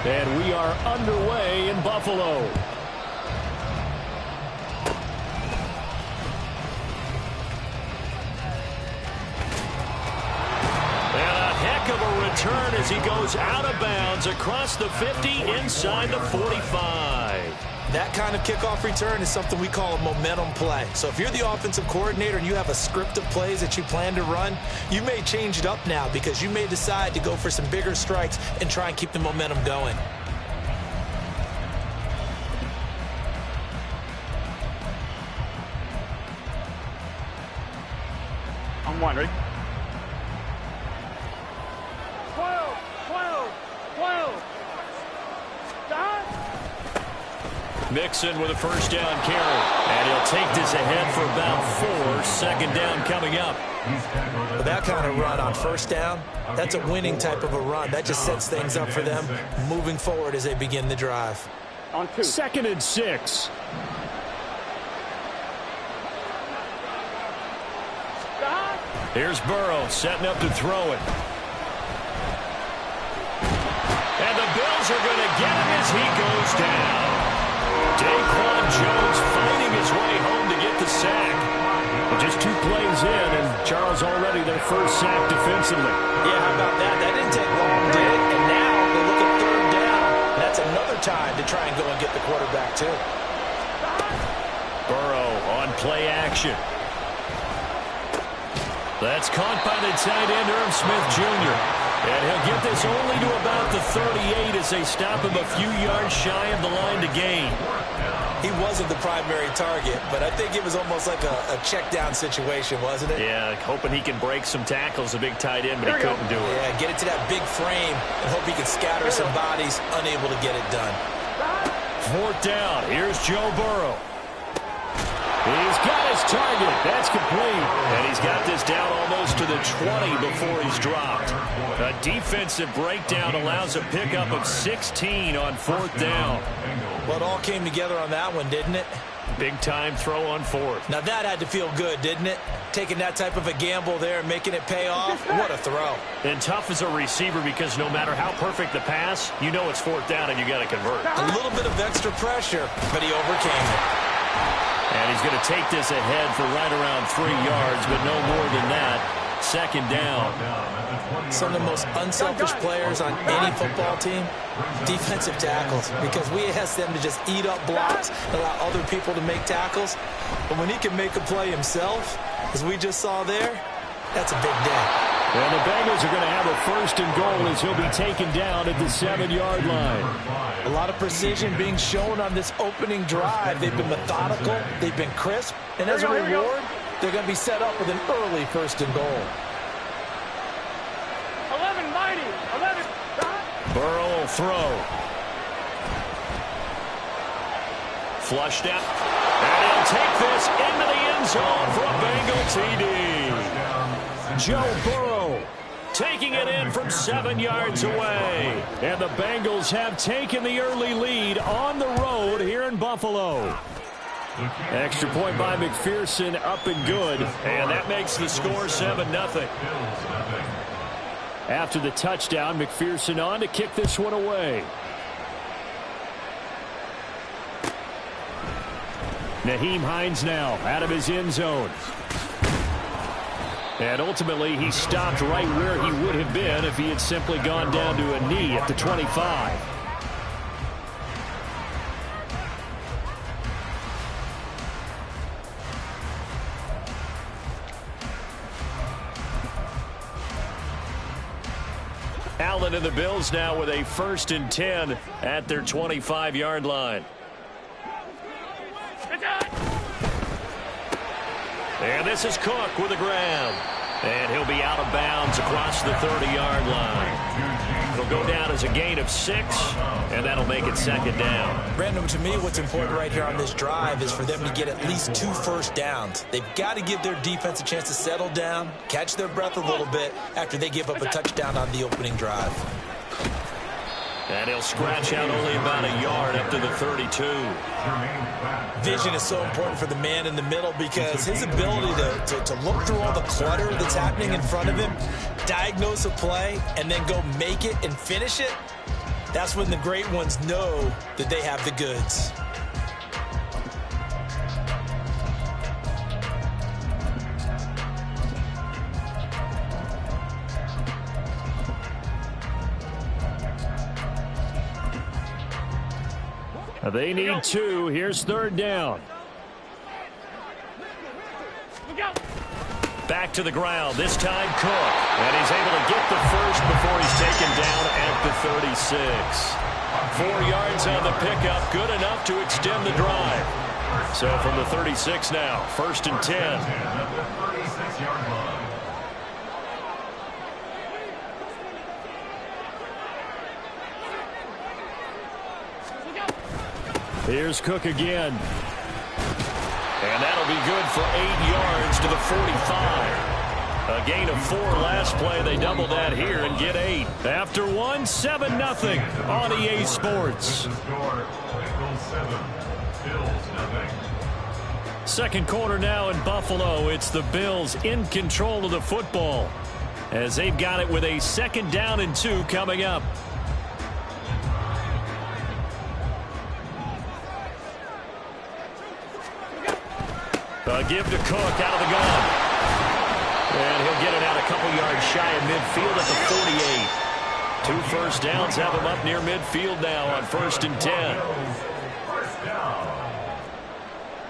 And we are underway in Buffalo. And a heck of a return as he goes out of bounds across the 50 inside the 45. That kind of kickoff return is something we call a momentum play. So if you're the offensive coordinator and you have a script of plays that you plan to run, you may change it up now because you may decide to go for some bigger strikes and try and keep the momentum going. On one, ready? 12, 12, 12. Stop. Mixon with a first down carry. And he'll take this ahead for about 4. Second down coming up. Well, that kind of run on first down, that's a winning type of a run. That just sets things up for them moving forward as they begin the drive. On 2. 2nd and 6. Here's Burrow setting up to throw it. And the Bills are going to get him as he goes down. Daquan Jones fighting his way home to get the sack. Just 2 plays in, and Charles already their first sack defensively. Yeah, how about that? That didn't take long, did it? And now they look at 3rd down. That's another time to try and go and get the quarterback, too. Burrow on play action. That's caught by the tight end, Irv Smith Jr. And he'll get this only to about the 38 as they stop him a few yards shy of the line to gain. He wasn't the primary target, but I think it was almost like a check down situation, wasn't it? Yeah, hoping he can break some tackles, a big tight end, but he couldn't do it. Yeah, get it to that big frame and hope he can scatter some bodies, unable to get it done. 4th down. Here's Joe Burrow. He's got his target. That's complete. And he's got this down almost to the 20 before he's dropped. A defensive breakdown allows a pickup of 16 on 4th down. Well, it all came together on that one, didn't it? Big-time throw on 4th. Now, that had to feel good, didn't it? Taking that type of a gamble there and making it pay off. What a throw. And tough as a receiver because no matter how perfect the pass, you know it's 4th down and you got to convert. A little bit of extra pressure, but he overcame it. And he's going to take this ahead for right around 3 yards, but no more than that. 2nd down. Some of the most unselfish players on any football team, defensive tackles, because we ask them to just eat up blocks and allow other people to make tackles. But when he can make a play himself, as we just saw there, that's a big day. And the Bengals are going to have a 1st and goal as he'll be taken down at the 7-yard line. A lot of precision being shown on this opening drive. They've been methodical. They've been crisp. And as a reward, they're going to be set up with an early 1st and goal. 11, mighty. 11. Burrow will throw. Flushed out. And he'll take this into the end zone for a Bengal TD. Joe Burrow taking it in from 7 yards away. And the Bengals have taken the early lead on the road here in Buffalo. Extra point by McPherson, up and good. And that makes the score 7-0. After the touchdown, McPherson on to kick this one away. Nyheim Hines now out of his end zone. And ultimately, he stopped right where he would have been if he had simply gone down to a knee at the 25. Allen and the Bills now with a 1st and 10 at their 25-yard line. And this is Cook with a grab. And he'll be out of bounds across the 30-yard line. It'll go down as a gain of 6, and that'll make it 2nd down. Brandon, to me, what's important right here on this drive is for them to get at least 2 first downs. They've got to give their defense a chance to settle down, catch their breath a little bit after they give up a touchdown on the opening drive. And he'll scratch out only about a yard up to the 32. Vision is so important for the man in the middle because his ability to look through all the clutter that's happening in front of him, diagnose a play, and then go make it and finish it, That's when the great ones know that they have the goods. They need 2. Here's 3rd down. Back to the ground. This time Cook. And he's able to get the first before he's taken down at the 36. 4 yards on the pickup. Good enough to extend the drive. So from the 36 now, 1st and 10. Here's Cook again. And that'll be good for 8 yards to the 45. A gain of 4 last play. They double that here and get 8. After 1, 7-0 on EA Sports. Second quarter now in Buffalo. It's the Bills in control of the football as they've got it with a 2nd down and 2 coming up. Give to Cook out of the gun. And he'll get it out a couple yards shy of midfield at the 48. 2 first downs have him up near midfield now on 1st and 10. First down.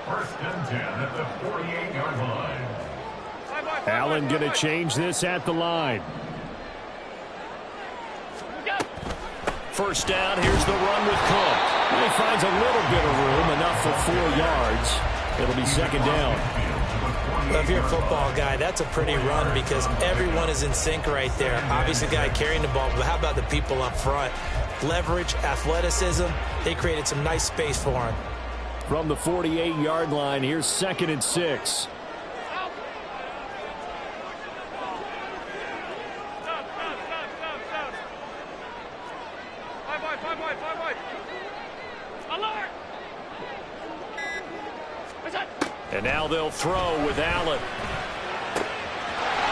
1st and 10 at the 48-yard line. Allen going to change this at the line. First down, here's the run with Cook. He finds a little bit of room, enough for 4 yards. It'll be 2nd down. Well, if you're a football guy, that's a pretty run because everyone is in sync right there. Obviously, the guy carrying the ball, but how about the people up front? Leverage, athleticism, they created some nice space for him. From the 48-yard line, here's 2nd and 6. And now they'll throw with Allen.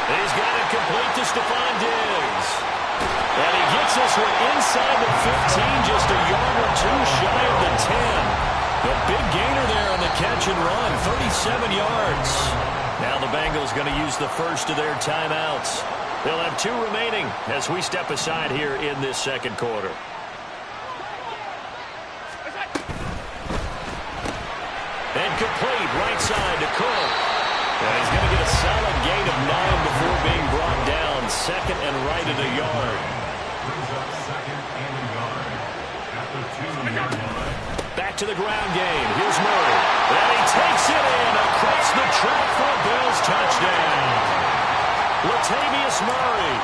He's got it complete to Stephon Diggs. And he gets this one inside the 15, just a yard or 2 shy of the 10. The big gainer there on the catch and run, 37 yards. Now the Bengals going to use the first of their timeouts. They'll have 2 remaining as we step aside here in this second quarter. And complete right side to Cook. And he's going to get a solid gain of 9 before being brought down. 2nd and right at a yard. Brings up 2nd and a yard at the 2-yard line. Back to the ground game. Here's Murray. And he takes it in across the track for a Bills touchdown. Latavius Murray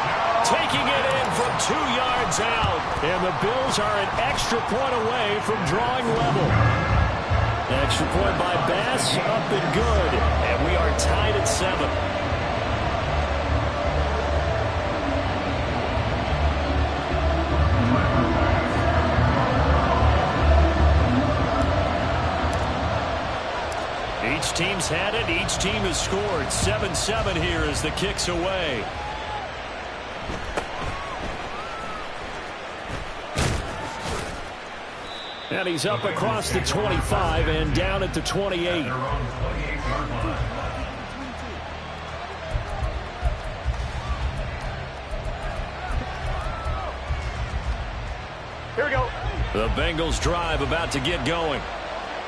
taking it in from 2 yards out. And the Bills are an extra point away from drawing level. Extra point by B.O.M.B.S, up and good. And we are tied at 7. Each team's had it. Each team has scored. 7-7 here as the kick's away. And he's up across the 25 and down at the 28. Here we go. The Bengals drive about to get going.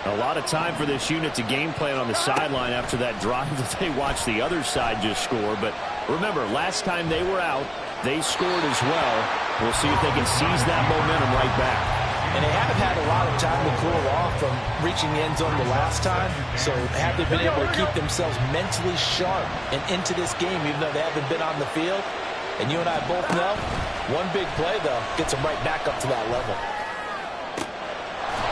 A lot of time for this unit to game plan on the sideline after that drive that they watched the other side just score. But remember, last time they were out, they scored as well. We'll see if they can seize that momentum right back. And they haven't had a lot of time to cool off from reaching the end zone the last time. So have they been able to keep themselves mentally sharp and into this game, even though they haven't been on the field? And you and I both know, one big play, though, gets them right back up to that level.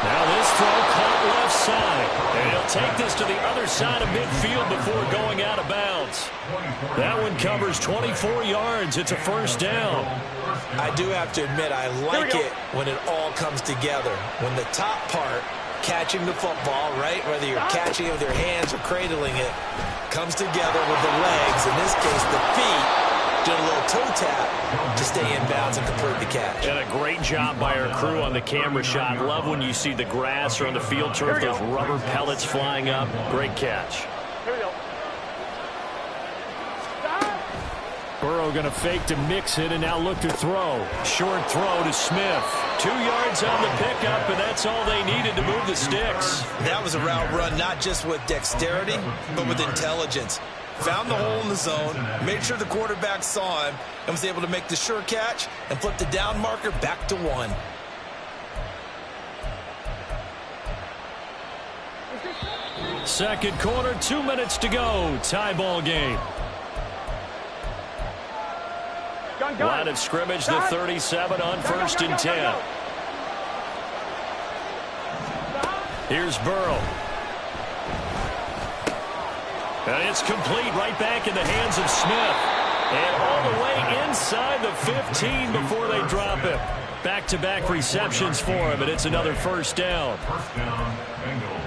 Now this throw caught left side. And he'll take this to the other side of midfield before going out of bounds. That one covers 24 yards. It's a 1st down. I do have to admit, I like it when it all comes together. When the top part, catching the football, right, whether you're catching it with your hands or cradling it, comes together with the legs, in this case the feet, Did a little toe tap to stay in bounds and complete the catch. And a great job by our crew on the camera shot. Love when you see the grass or on the field turf, those rubber pellets flying up. Great catch. Here we go. Burrow going to fake to mix it and now look to throw. Short throw to Smith. 2 yards on the pickup, and that's all they needed to move the sticks. That was a route run not just with dexterity, but with intelligence. Found the hole in the zone, made sure the quarterback saw him, and was able to make the sure catch and flip the down marker back to 1. Second quarter, 2 minutes to go. Tie ball game. Line of scrimmage, the 37 on 1st and 10. Here's Burrow. And it's complete right back in the hands of Smith. And all the way inside the 15 before they drop him. Back-to-back receptions for him, and it's another first down. First down, Bengals.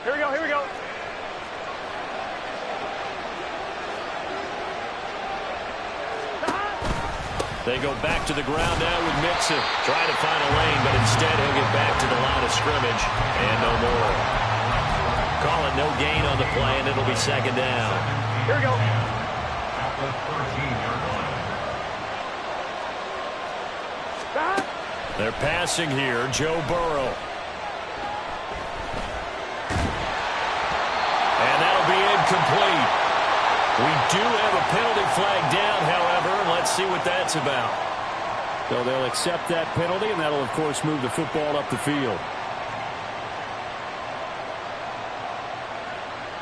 Here we go, here we go. They go back to the ground now with Mixon. Trying to find a lane, but instead he'll get back to the line of scrimmage. And no more. Calling no gain on the play, and it'll be second down. Here we go. At the 13-yard line. They're passing here. Joe Burrow. And that'll be incomplete. We do have a penalty flag down, however. Let's see what that's about. So they'll accept that penalty, and that'll, of course, move the football up the field.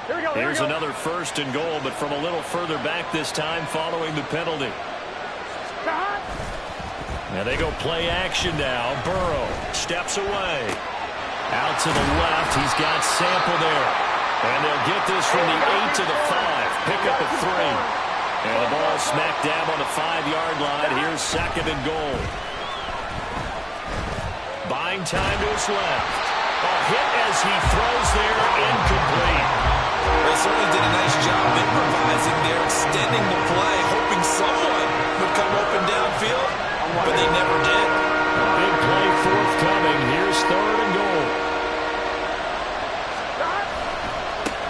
Here we go. Here's another first and goal, but from a little further back this time following the penalty. Now they go play action now. Burrow steps away. Out to the left. He's got Sample there. And they'll get this from the 8 to the 5. Pick up a 3. And the ball smack dab on the 5-yard line. Here's second and goal. Buying time to his left. A hit as he throws there, incomplete. They certainly did a nice job improvising there, extending the play, hoping someone would come open downfield, but they never did. A big play forthcoming. Here's third and goal.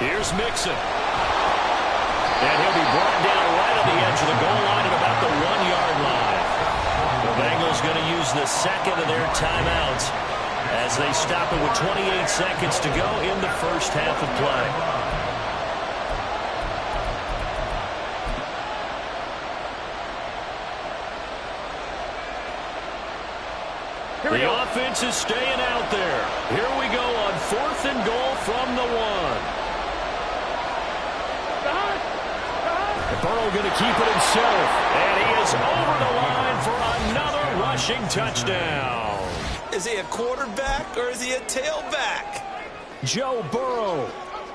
Here's Mixon. And he'll be brought down right on the edge of the goal line at about the 1-yard line. The Bengals going to use the second of their timeouts as they stop it with 28 seconds to go in the first half of play. The offense is staying out there. Here we go on 4th and goal from the 1. Burrow going to keep it himself. And he is over the line for another rushing touchdown. Is he a quarterback or is he a tailback? Joe Burrow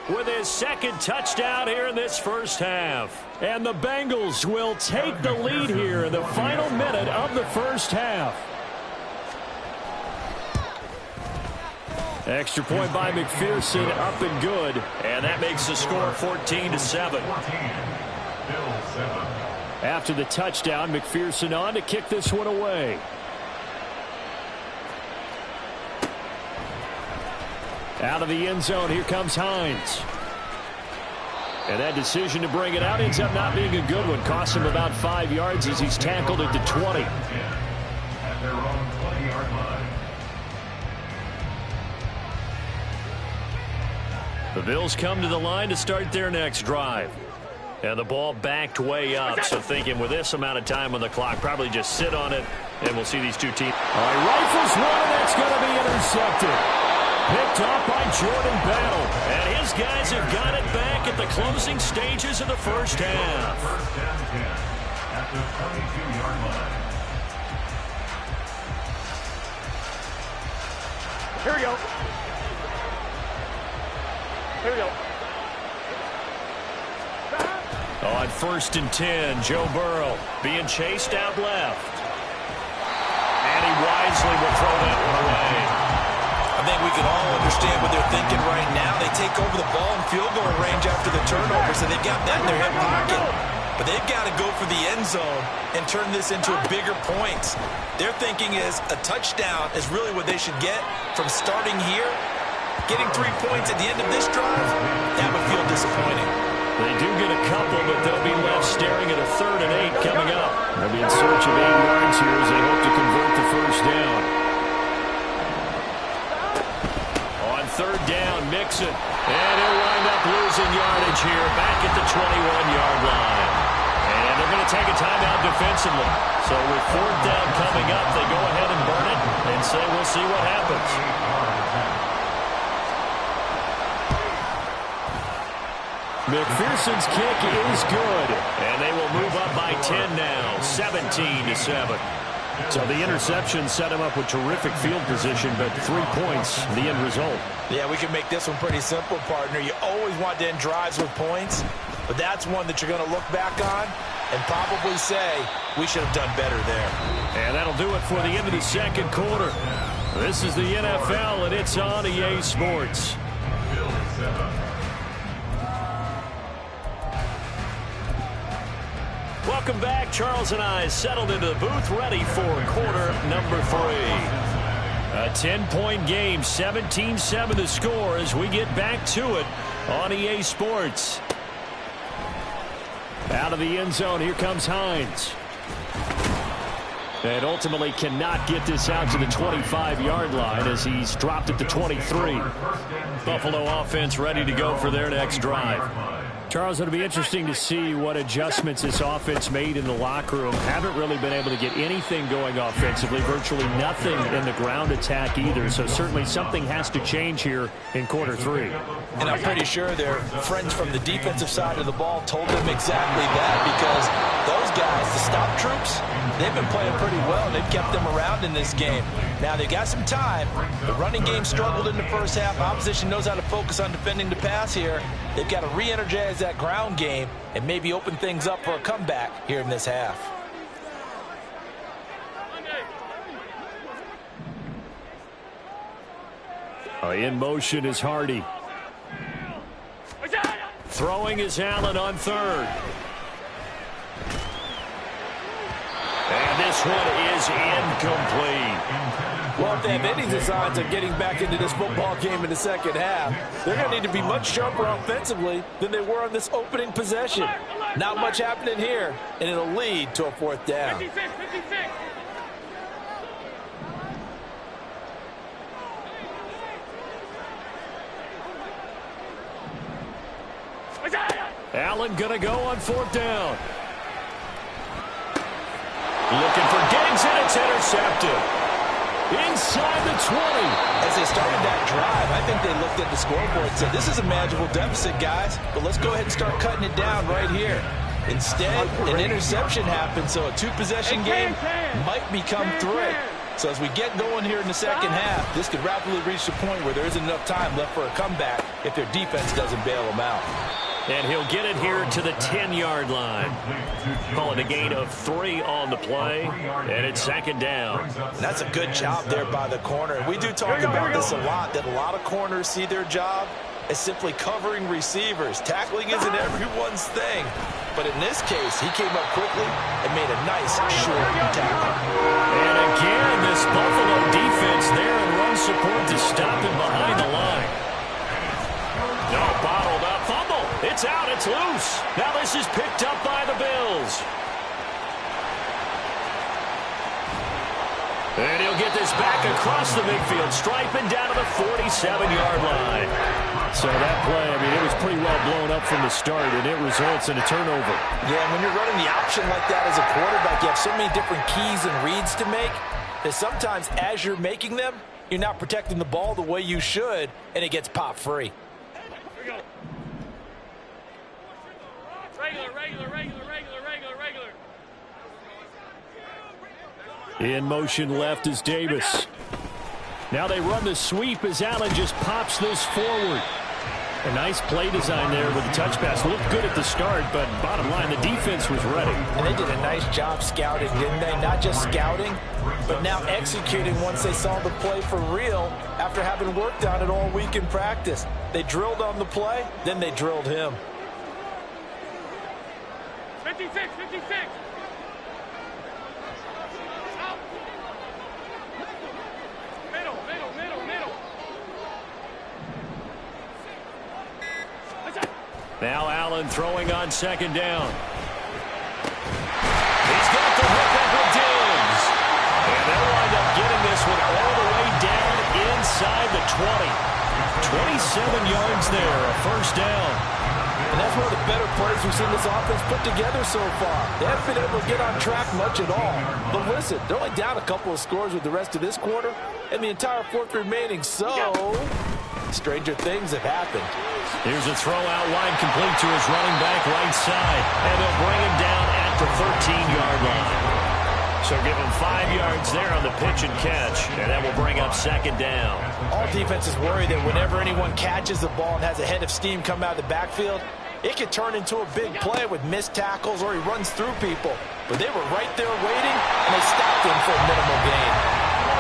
with his second touchdown here in this first half. And the Bengals will take the lead here in the final minute of the first half. Extra point by McPherson, up and good. And that makes the score 14-7. After the touchdown, McPherson on to kick this one away. Out of the end zone, here comes Hines. And that decision to bring it out ends up not being a good one. Costs him about 5 yards as he's tackled at the 20. At their own 20-yard line. The Bills come to the line to start their next drive. And the ball backed way up, so thinking with this amount of time on the clock, probably just sit on it, and we'll see these two teams. All right, rifles one, and that's going to be intercepted. Picked off by Jordan Battle, and his guys have got it back at the closing stages of the first half. First and 10 at the 22-yard line. Here we go. Here we go. On 1st and 10, Joe Burrow being chased out left. And he wisely will throw that one away. I think we can all understand what they're thinking right now. They take over the ball in field goal range after the turnover, so they've got that in their hip pocket. But they've got to go for the end zone and turn this into bigger points. Their thinking is a touchdown is really what they should get from starting here. Getting 3 points at the end of this drive, that would feel disappointing. They do get a couple, but they'll be left staring at a 3rd and 8 coming up. They'll be in search of 8 yards here as they hope to convert the first down. On 3rd down, Mixon. And he'll wind up losing yardage here back at the 21-yard line. And they're going to take a timeout defensively. So with 4th down coming up, they go ahead and burn it and say we'll see what happens. McPherson's kick is good, and they will move up by 10 now, 17-7. So the interception set him up with terrific field position, but 3 points, the end result. Yeah, we can make this one pretty simple, partner. You always want to end drives with points, but that's one that you're going to look back on and probably say we should have done better there. And that'll do it for the end of the second quarter. This is the NFL, and it's on EA Sports. Welcome back. Charles and I settled into the booth, ready for quarter number 3. A 10-point game, 17-7 the score as we get back to it on EA Sports. Out of the end zone, here comes Hines. And ultimately cannot get this out to the 25-yard line as he's dropped at the 23. Buffalo offense ready to go for their next drive. Charles, it'll be interesting to see what adjustments this offense made in the locker room. Haven't really been able to get anything going offensively, virtually nothing in the ground attack either. So certainly something has to change here in quarter 3. And I'm pretty sure their friends from the defensive side of the ball told them exactly that, because those guys, the stop troops, they've been playing pretty well. They've kept them around in this game. Now, they got some time. The running game struggled in the first half. Opposition knows how to focus on defending the pass here. They've got to re-energize that ground game and maybe open things up for a comeback here in this half. In motion is Hardy. Throwing is Allen on 3rd. And this one is incomplete. Well, if they have any designs of getting back into this football game in the second half, they're going to need to be much sharper offensively than they were on this opening possession. Not much happening here, and it'll lead to a 4th down. 56. Allen going to go on 4th down. Looking for Diggs, and it's intercepted. Inside the 20. As they started that drive, I think they looked at the scoreboard and said, this is a manageable deficit, guys, but let's go ahead and start cutting it down right here. Instead, an interception happened, so a 2-possession game might become 3. So as we get going here in the second half, this could rapidly reach the point where there isn't enough time left for a comeback if their defense doesn't bail them out. And he'll get it here to the 10-yard line. Call it a gain of 3 on the play, and it's 2nd down. And that's a good job there by the corner. We do talk about this a lot, that a lot of corners see their job as simply covering receivers. Tackling isn't everyone's thing. But in this case, he came up quickly and made a nice short tackle. And again, this Buffalo defense there in run support to stop him behind the line. No, bottled up. Fumble. It's out. It's loose. Now this is picked up by the Bills. And he'll get this back across the midfield stripe and down to the 47-yard line. So that play, I mean, it was pretty well blown up from the start, and it results in a turnover. Yeah, when you're running the option like that as a quarterback, you have so many different keys and reads to make that sometimes as you're making them, you're not protecting the ball the way you should, and it gets popped free. Regular. In motion left is Davis. Now they run the sweep as Allen just pops this forward. A nice play design there with the touch pass. Looked good at the start, but bottom line, the defense was ready. And they did a nice job scouting, didn't they? Not just scouting, but now executing once they saw the play for real after having worked on it all week in practice. They drilled on the play, then they drilled him. 56, 56. Now Allen throwing on second down. He's got the hook up with Diggs. And they'll wind up getting this one all the way down inside the 20. 27 yards there, a first down. And that's one of the better plays we've seen this offense put together so far. They haven't been able to get on track much at all. But listen, they're only down a couple of scores with the rest of this quarter and the entire fourth remaining. So, stranger things have happened. Here's a throw out wide complete to his running back right side. And they'll bring him down at the 13-yard line. So give him 5 yards there on the pitch and catch. And that will bring up second down. All defenses worry that whenever anyone catches the ball and has a head of steam come out of the backfield, it could turn into a big play with missed tackles or he runs through people. But they were right there waiting, and they stopped him for a minimal gain.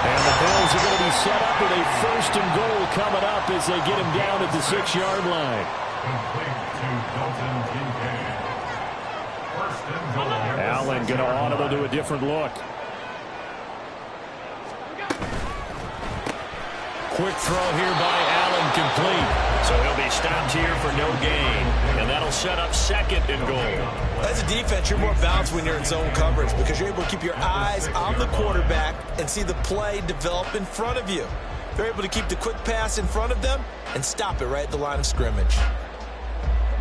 And the Bills are going to be set up with a first and goal coming up as they get him down at the 6-yard line. Allen going to audible to a different look. Quick throw here by Allen, complete. So he'll be stopped here for no gain. And that'll set up second and goal. As a defense, you're more balanced when you're in zone coverage because you're able to keep your eyes on the quarterback and see the play develop in front of you. They're able to keep the quick pass in front of them and stop it right at the line of scrimmage.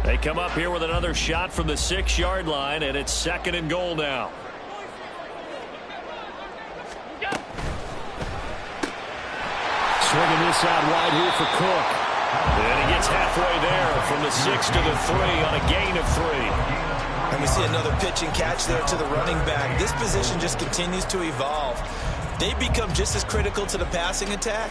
They come up here with another shot from the 6-yard line, and it's second and goal now. Swinging this out wide here for Cook. And he gets halfway there from the 6 to the 3 on a gain of 3. And we see another pitch and catch there to the running back. This position just continues to evolve. They become just as critical to the passing attack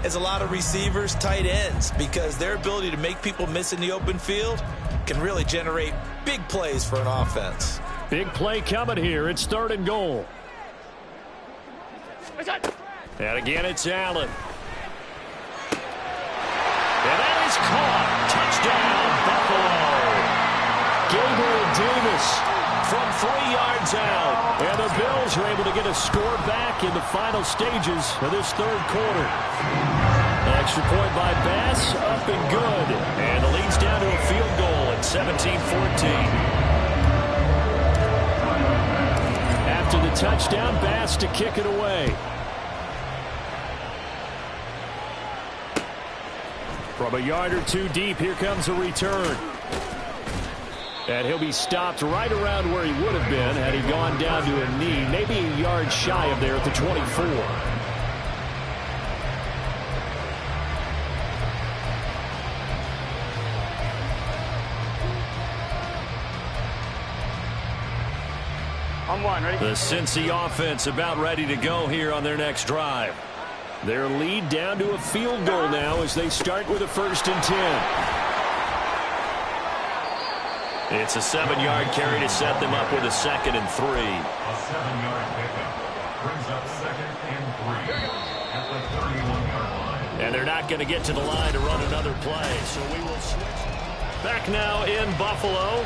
as a lot of receivers, tight ends, because their ability to make people miss in the open field can really generate big plays for an offense. Big play coming here. It's third and goal. And again, it's Allen. And that is caught. Touchdown, Buffalo. Gabriel Davis from 3 yards out. And the Bills are able to get a score back in the final stages of this third quarter. An extra point by Bass, up and good. And the lead's down to a field goal at 17-14. After the touchdown, Bass to kick it away. From a yard or two deep, here comes a return. And he'll be stopped right around where he would have been had he gone down to a knee, maybe a yard shy of there at the 24. On one, ready? The Cincy offense about ready to go here on their next drive. Their lead down to a field goal now as they start with a 1st and 10. It's a 7-yard carry to set them up with a 2nd and 3. A 7-yard pickup brings up 2nd and 3 at the 31-yard line. And they're not going to get to the line to run another play, so we will switch. Back now in Buffalo.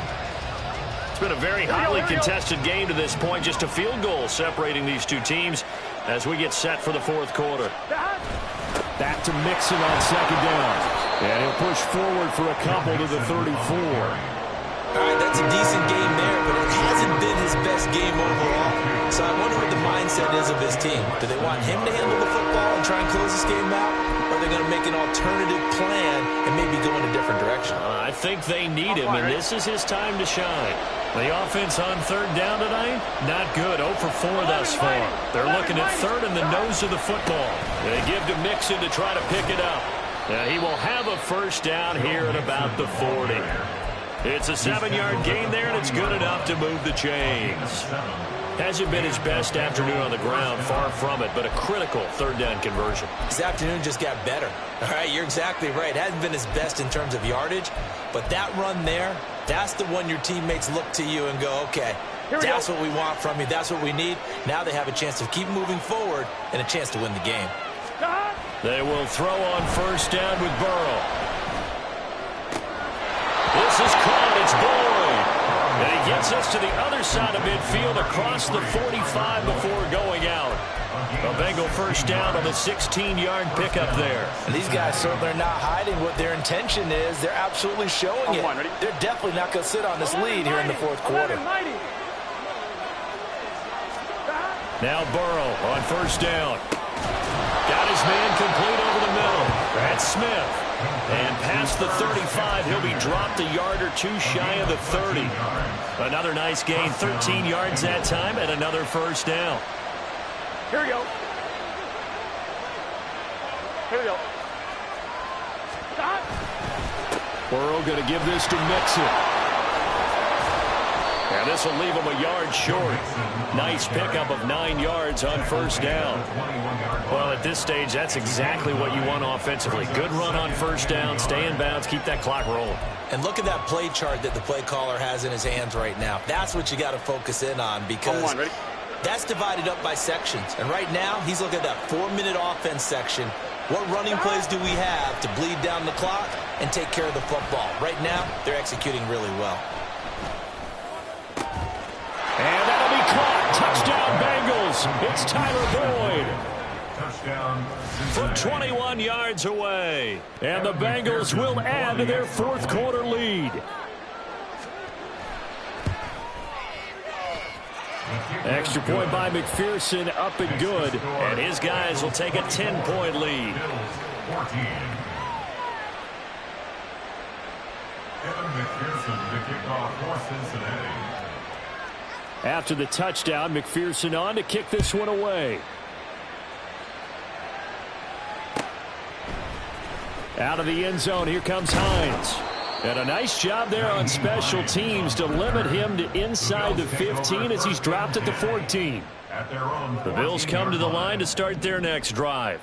It's been a very hotly contested game to this point. Just a field goal separating these two teams as we get set for the fourth quarter. Back to Mixon on second down. And he'll push forward for a couple to the 34. All right, that's a decent game there, but it hasn't been his best game overall. So I wonder what the mindset is of his team. Do they want him to handle the football and try and close this game out? Or are they going to make an alternative plan and maybe go in a different direction? I think they need him, and this is his time to shine. The offense on third down tonight, not good. 0 for 4 thus far. They're looking at third in the nose of the football. They give to Mixon to try to pick it up. He will have a first down here at about the 40. It's a 7-yard gain there, and it's good enough to move the chains. Hasn't been his best afternoon on the ground, far from it, but a critical third down conversion. His afternoon just got better. All right, you're exactly right. Hasn't been his best in terms of yardage, but that run there, that's the one your teammates look to you and go, okay, that's what we want from you. That's what we need. Now they have a chance to keep moving forward and a chance to win the game. They will throw on first down with Burrow. This is caught. It's Boyd. And he gets us to the other side of midfield across the 45 before going out. A Bengal first down on the 16-yard pickup there. And these guys certainly are not hiding what their intention is. They're absolutely showing it. They're definitely not going to sit on this lead here in the fourth quarter. Now Burrow on first down. Got his man complete over the middle. That's Smith. And past the 35, he'll be dropped a yard or two shy of the 30. Another nice gain, 13 yards that time, and another first down. Here we go. Here we go. Stop. Burrow going to give this to Mixon. And this will leave him a yard short. Nice pickup of 9 yards on first down. Well, at this stage, that's exactly what you want offensively. Good run on first down, stay in bounds, keep that clock rolling. And look at that play chart that the play caller has in his hands right now. That's what you got to focus in on because that's divided up by sections. And right now, he's looking at that 4-minute offense section. What running plays do we have to bleed down the clock and take care of the football? Right now, they're executing really well. And that'll be caught. Touchdown Bengals. It's Tyler Boyd. Touchdown. From 21 yards away. And the Bengals will add to their fourth quarter lead. Extra point by McPherson, up and good. And his guys will take a 10-point lead. Kevin McPherson to kick off for Cincinnati. After the touchdown, McPherson on to kick this one away. Out of the end zone, here comes Hines. And a nice job there on special teams to limit him to inside the 15 as he's dropped at the 14. The Bills come to the line to start their next drive.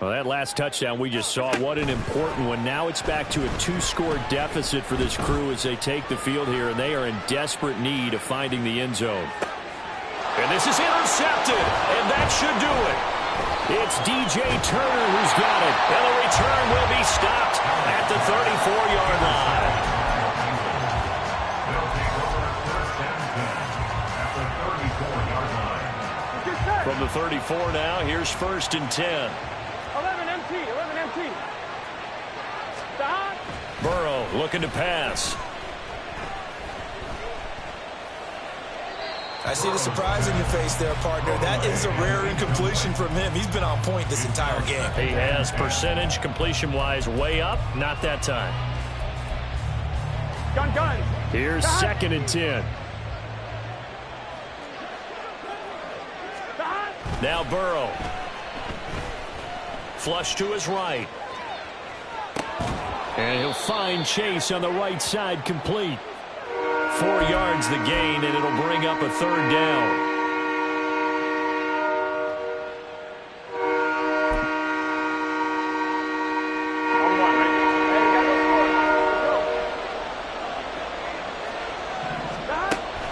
Well, that last touchdown we just saw, what an important one. Now it's back to a 2-score deficit for this crew as they take the field here, and they are in desperate need of finding the end zone. And this is intercepted, and that should do it. It's DJ Turner who's got it, and the return will be stopped at the 34-yard line. From the 34 now, here's first and 10. 11 empty. Stop. Burrow looking to pass. I see the surprise in your face there, partner. That is a rare incompletion from him. He's been on point this entire game. He has percentage completion-wise way up. Not that time. Gun. Here's Stop. second and 10. Stop. Now Burrow. Flush to his right. And he'll find Chase on the right side complete. 4 yards the gain, and it'll bring up a third down.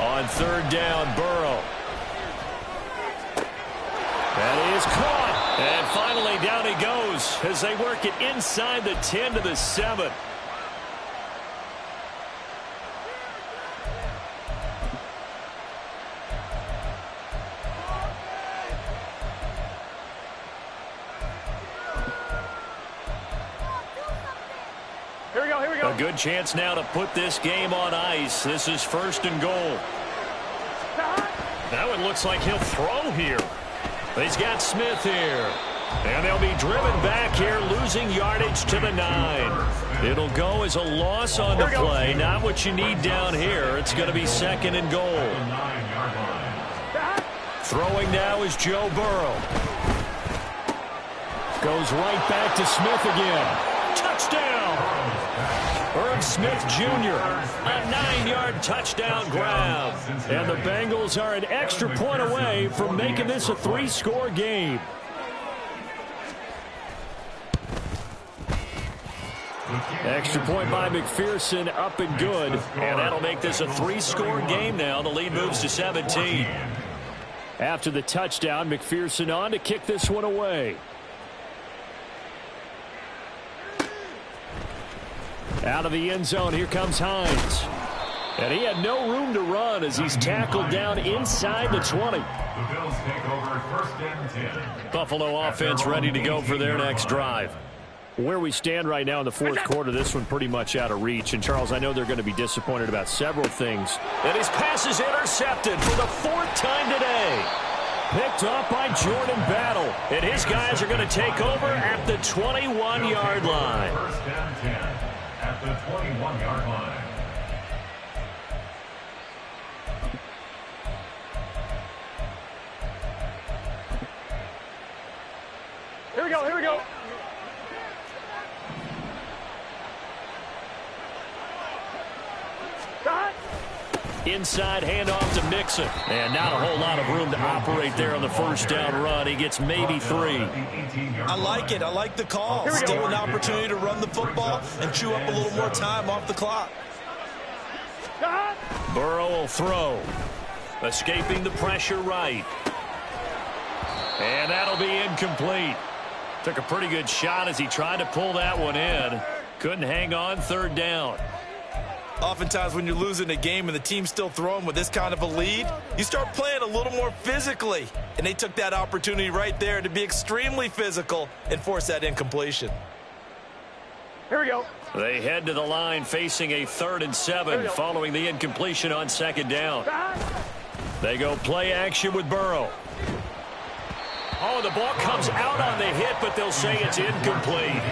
On third down, Burrow. That is caught. And finally down he goes as they work it inside the 10 to the 7. Here we go. A good chance now to put this game on ice. This is first and goal. Now it looks like he'll throw here. He's got Smith here. And they'll be driven back here, losing yardage to the 9. It'll go as a loss on the play. Not what you need down here. It's going to be second and goal. Throwing now is Joe Burrow. Goes right back to Smith again. Touchdown! Earns Smith Jr., a 9-yard touchdown grab. And the Bengals are an extra point away from making this a 3-score game. Extra point by McPherson, up and good. And that'll make this a 3-score game now. The lead moves to 17. After the touchdown, McPherson on to kick this one away. Out of the end zone, here comes Hines. And he had no room to run as he's tackled down inside the 20. The Bills take over 1st and 10. Buffalo offense ready to go for their next drive. Where we stand right now in the 4th quarter, this one pretty much out of reach. And, Charles, I know they're going to be disappointed about several things. And his pass is intercepted for the 4th time today. Picked up by Jordan Battle. And his guys are going to take over at the 21-yard line. 1st and 10 at the 21-yard line. Here we go, here we go. Inside handoff to Mixon. And not a whole lot of room to operate there on the 1st down run. He gets maybe 3. I like it. I like the call. Still an opportunity to run the football and chew up a little more time off the clock. Burrow will throw. Escaping the pressure right. And that'll be incomplete. Took a pretty good shot as he tried to pull that one in. Couldn't hang on, 3rd down. Oftentimes when you're losing a game and the team's still throwing with this kind of a lead, you start playing a little more physically. And they took that opportunity right there to be extremely physical and force that incompletion. Here we go. They head to the line facing a 3rd and 7 following the incompletion on 2nd down. They go play action with Burrow. Oh, the ball comes out on the hit, but they'll say it's incomplete.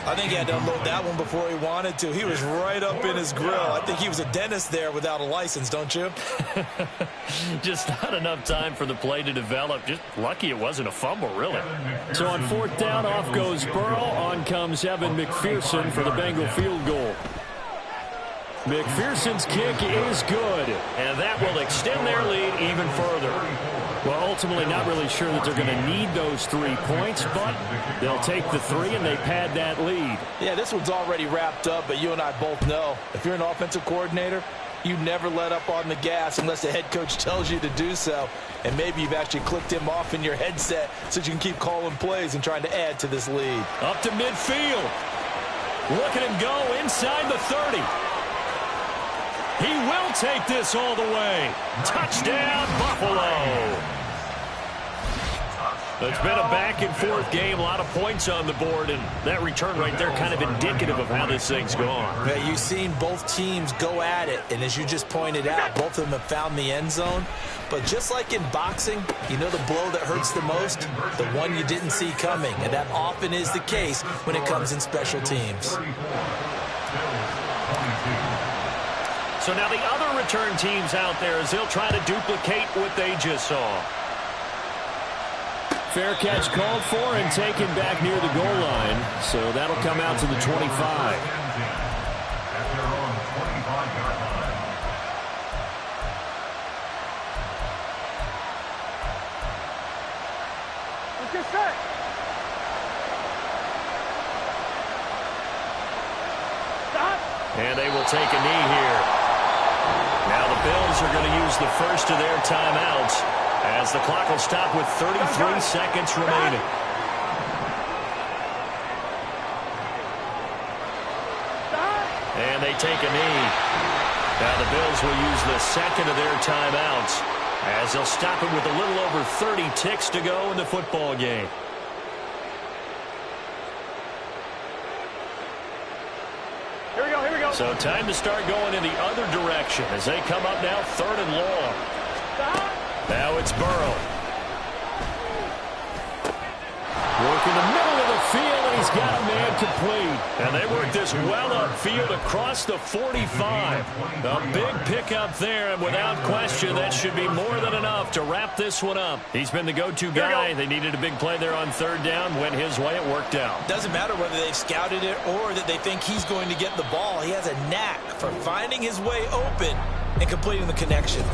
I think he had to unload that one before he wanted to. He was right up in his grill. I think he was a dentist there without a license, don't you? Just not enough time for the play to develop. Just lucky it wasn't a fumble, really. So on 4th down, off goes Burrow. On comes Evan McPherson for the Bengal field goal. McPherson's kick is good, and that will extend their lead even further. Well, ultimately not really sure that they're going to need those 3 points, but they'll take the 3 and they pad that lead. Yeah, this one's already wrapped up, but you and I both know if you're an offensive coordinator, you never let up on the gas unless the head coach tells you to do so. And maybe you've actually clicked him off in your headset so you can keep calling plays and trying to add to this lead. Up to midfield. Look at him go inside the 30. He will take this all the way. Touchdown, Buffalo. It's been a back-and-forth game, a lot of points on the board, and that return right there kind of indicative of how this thing's gone. Yeah, you've seen both teams go at it, and as you just pointed out, both of them have found the end zone. But just like in boxing, you know the blow that hurts the most? The one you didn't see coming, and that often is the case when it comes in special teams. So now the other return teams out there as they'll try to duplicate what they just saw. Fair catch called for and taken back near the goal line. So that'll come out to the 25. At their own 25-yard line. Let's get set. Stop. And they will take a knee here. Now the Bills are going to use the first of their timeouts as the clock will stop with 33 seconds remaining. And they take a knee. Now the Bills will use the second of their timeouts as they'll stop it with a little over 30 ticks to go in the football game. Here we go, here we go. So time to start going in the other direction as they come up now 3rd and long. Stop. Now it's Burrow. Work in the middle of the field, and he's got a man incomplete. And they work this well upfield across the 45. A big pickup there, and without question, that should be more than enough to wrap this one up. He's been the go-to guy. They needed a big play there on third down. Went his way. It worked out. Doesn't matter whether they've scouted it or that they think he's going to get the ball. He has a knack for finding his way open and completing the connection.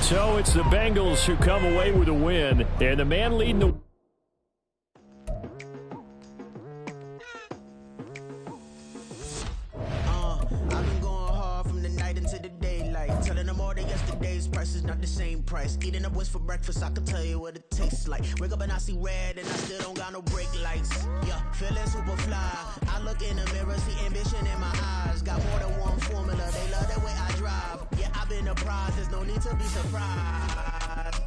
So it's the Bengals who come away with a win. And the man leading the... I've been going hard from the night into the daylight. Telling them all that yesterday's price is not the same price. Eating up what's for breakfast, I can tell you what it tastes like. Wake up and I see red and I still don't got no brake lights. Yeah, feeling super fly. I look in the mirror, see ambition in my eyes. Got more than one formula, they love the way I drive. Yeah, I've been a prize, there's no need to be surprised.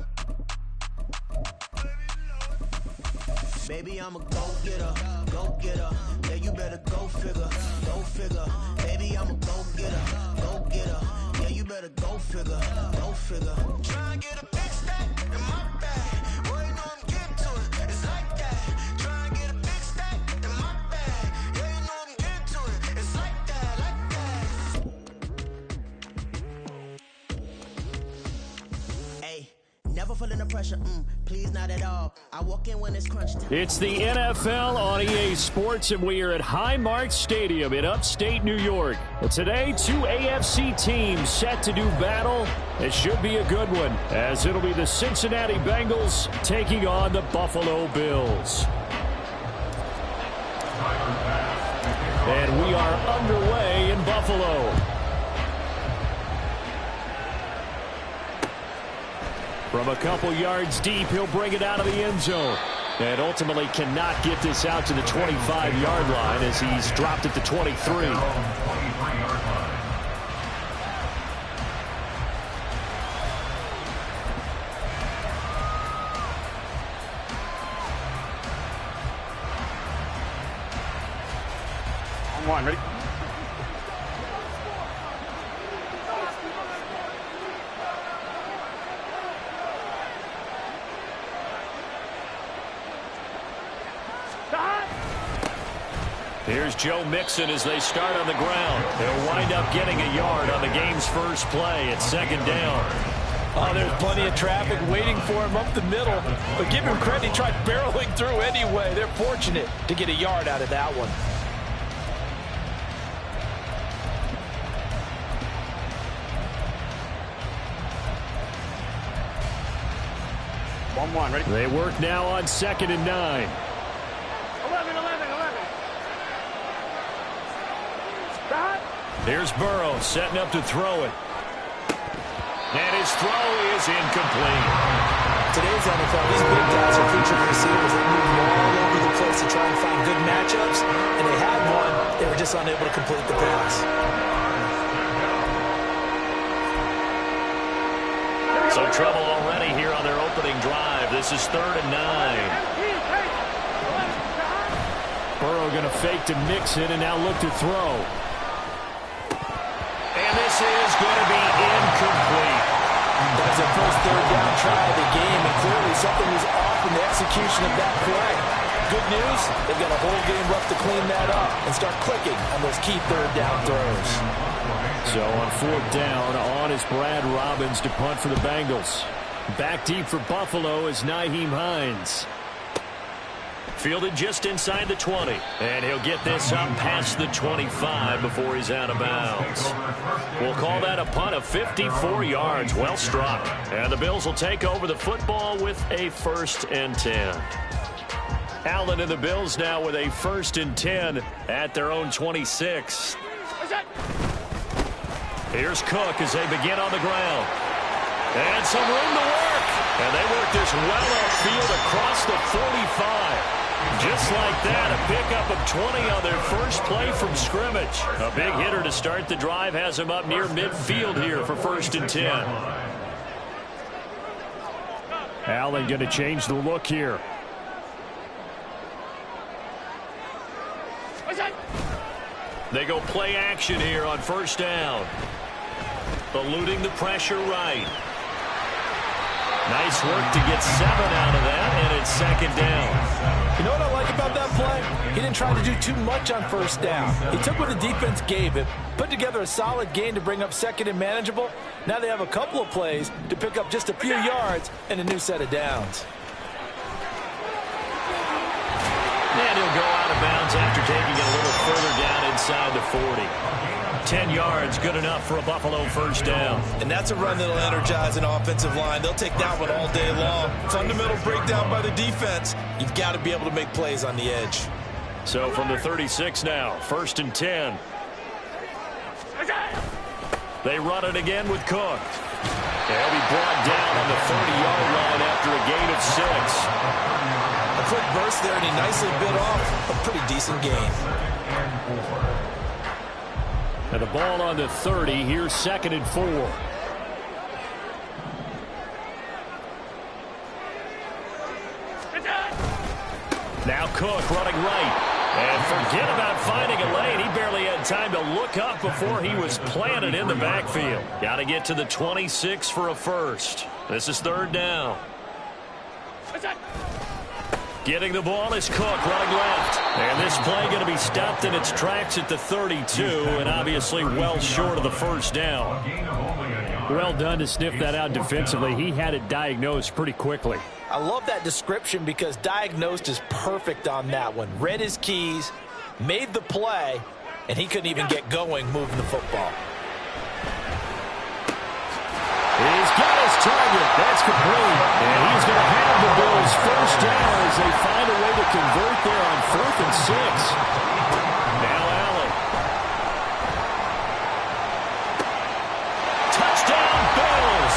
Baby, I'm a go-getter, go-getter. Yeah, you better go figure, go figure. Baby, I'm a go-getter, go-getter. Yeah, you better go figure, go figure. Try and get a big stack in my bag. Boy, you know I'm getting to it, it's like that. Try and get a big stack in my bag. Yeah, you know I'm getting to it, it's like that, like that. Hey, never feeling the pressure, please not at all. I walk in when it's crunch time. It's the NFL on EA Sports, and we are at Highmark Stadium in upstate New York. And today, two AFC teams set to do battle. It should be a good one, as it'll be the Cincinnati Bengals taking on the Buffalo Bills. And we are underway in Buffalo. From a couple yards deep, he'll bring it out of the end zone. And ultimately cannot get this out to the 25-yard line as he's dropped at the 23. On one, ready? Here's Joe Mixon as they start on the ground. They'll wind up getting a yard on the game's first play at second down. Oh, there's plenty of traffic waiting for him up the middle. But give him credit, he tried barreling through anyway. They're fortunate to get a yard out of that one. One, ready? They work now on 2nd and 9. 11. Stop. Here's Burrow setting up to throw it. And his throw is incomplete. Today's NFL, these big guys are featured receivers that move all over the place to try and find good matchups, and they had one. They were just unable to complete the pass. So trouble already here on their opening drive. This is 3rd and 9. Burrow going to fake to Mixon and now look to throw. And this is going to be incomplete. That's their first third down try of the game, and clearly something was off in the execution of that play. Good news, they've got a whole game left to clean that up and start clicking on those key third down throws. So on 4th down, on is Brad Robbins to punt for the Bengals. Back deep for Buffalo is Nyheim Hines. Fielded just inside the 20. And he'll get this up past the 25 before he's out of bounds. We'll call that a punt of 54 yards. Well struck. And the Bills will take over the football with a 1st and 10. Allen and the Bills now with a 1st and 10 at their own 26. Here's Cook as they begin on the ground. And some room to work. And they work this well upfield across the 45. Just like that, a pickup of 20 on their first play from scrimmage. A big hitter to start the drive has him up near midfield here for 1st and 10. Allen going to change the look here. They go play action here on 1st down. Eluding the pressure right. Nice work to get 7 out of that, and it's 2nd down. You know what I like about that play? He didn't try to do too much on first down. He took what the defense gave him, put together a solid gain to bring up second and manageable. Now they have a couple of plays to pick up just a few yards and a new set of downs. And he'll go out of bounds after taking it a little further down inside the 40. 10 yards, good enough for a Buffalo first down. And that's a run that'll energize an offensive line. They'll take that one all day long. Fundamental breakdown by the defense. You've got to be able to make plays on the edge. So from the 36 now, 1st and 10. They run it again with Cook. They'll be brought down on the 30-yard line after a gain of 6. A quick burst there, and he nicely bit off a pretty decent gain. And the ball on the 30. Here's 2nd and 4. Now Cook running right. And forget about finding a lane. He barely had time to look up before he was planted in the backfield. Got to get to the 26 for a first. This is 3rd down. Getting the ball is Cook running left. And this play going to be stopped in its tracks at the 32, and obviously well short of the first down. Well done to sniff that out defensively. He had it diagnosed pretty quickly. I love that description because diagnosed is perfect on that one. Read his keys, made the play, and he couldn't even get going moving the football. He's got his target. That's complete. And he's going to have the Bills first down as they find a way to convert there on 4th and 6. Now Allen. Touchdown Bills.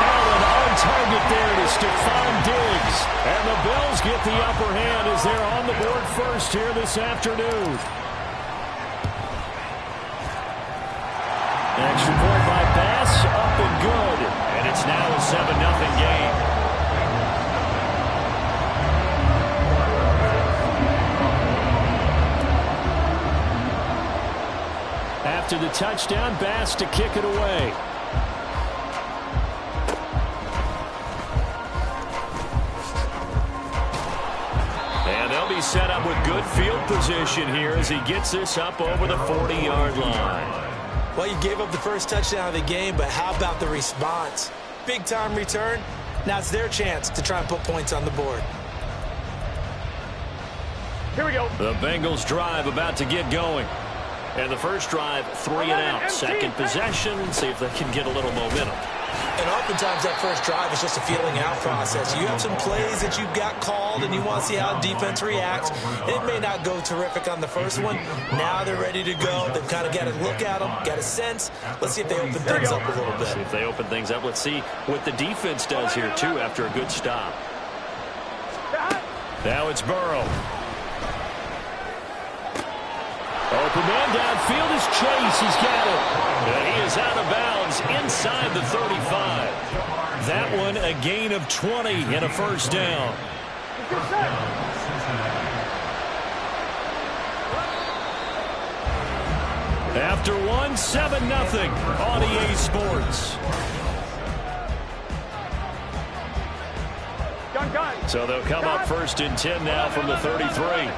Allen on target there to Stephon Diggs. And the Bills get the upper hand as they're on the board first here this afternoon. Extra point by B.O.M.B.S, up and good. And it's now a 7-0 game. After the touchdown, B.O.M.B.S to kick it away. And they'll be set up with good field position here as he gets this up over the 40-yard line. Well, you gave up the first touchdown of the game, but how about the response? Big-time return. Now it's their chance to try and put points on the board. Here we go. The Bengals drive about to get going. And the first drive, 3 and out. Second possession, see if they can get a little momentum. And oftentimes that first drive is just a feeling out process. You have some plays that you've got called and you want to see how defense reacts. It may not go terrific on the first one. Now they're ready to go. They've kind of got to look at them, got a sense. Let's see if they open things up a little bit. See if they open things up. Let's see what the defense does here, too, after a good stop. Now it's Burrow. Open man downfield is Chase. He's got it. And he is out of bounds inside the 35. That one a gain of 20 and a first down. After one, 7-0 on EA Sports. So they'll come up 1st and 10 now from the 33.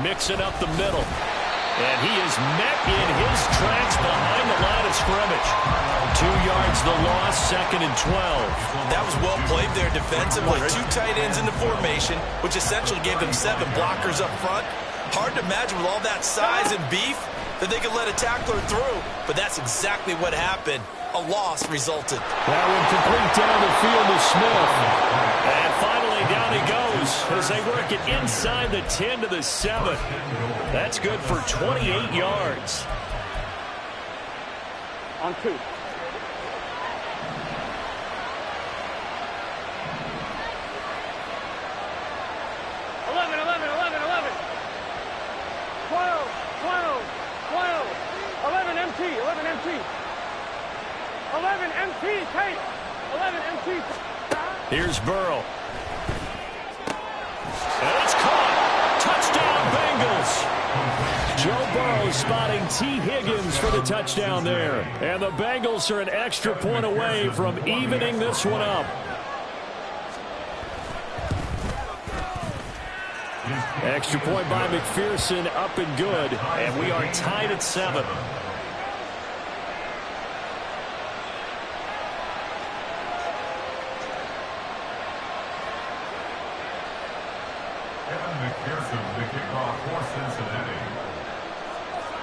Mixing up the middle. And he is met in his tracks behind the line of scrimmage. 2 yards the loss, 2nd and 12. That was well played there defensively. 2 tight ends in the formation, which essentially gave them 7 blockers up front. Hard to imagine with all that size and beef that they could let a tackler through. But that's exactly what happened. A loss resulted. That one complete down the field to Smith. And finally down he goes as they work it inside the 10 to the 7. That's good for 28 yards. On 2. Here's Burrow. And it's caught. Touchdown, Bengals. Joe Burrow spotting T. Higgins for the touchdown there. And the Bengals are an extra point away from evening this one up. Extra point by McPherson, up and good. And we are tied at 7. McPherson, the kickoff for Cincinnati.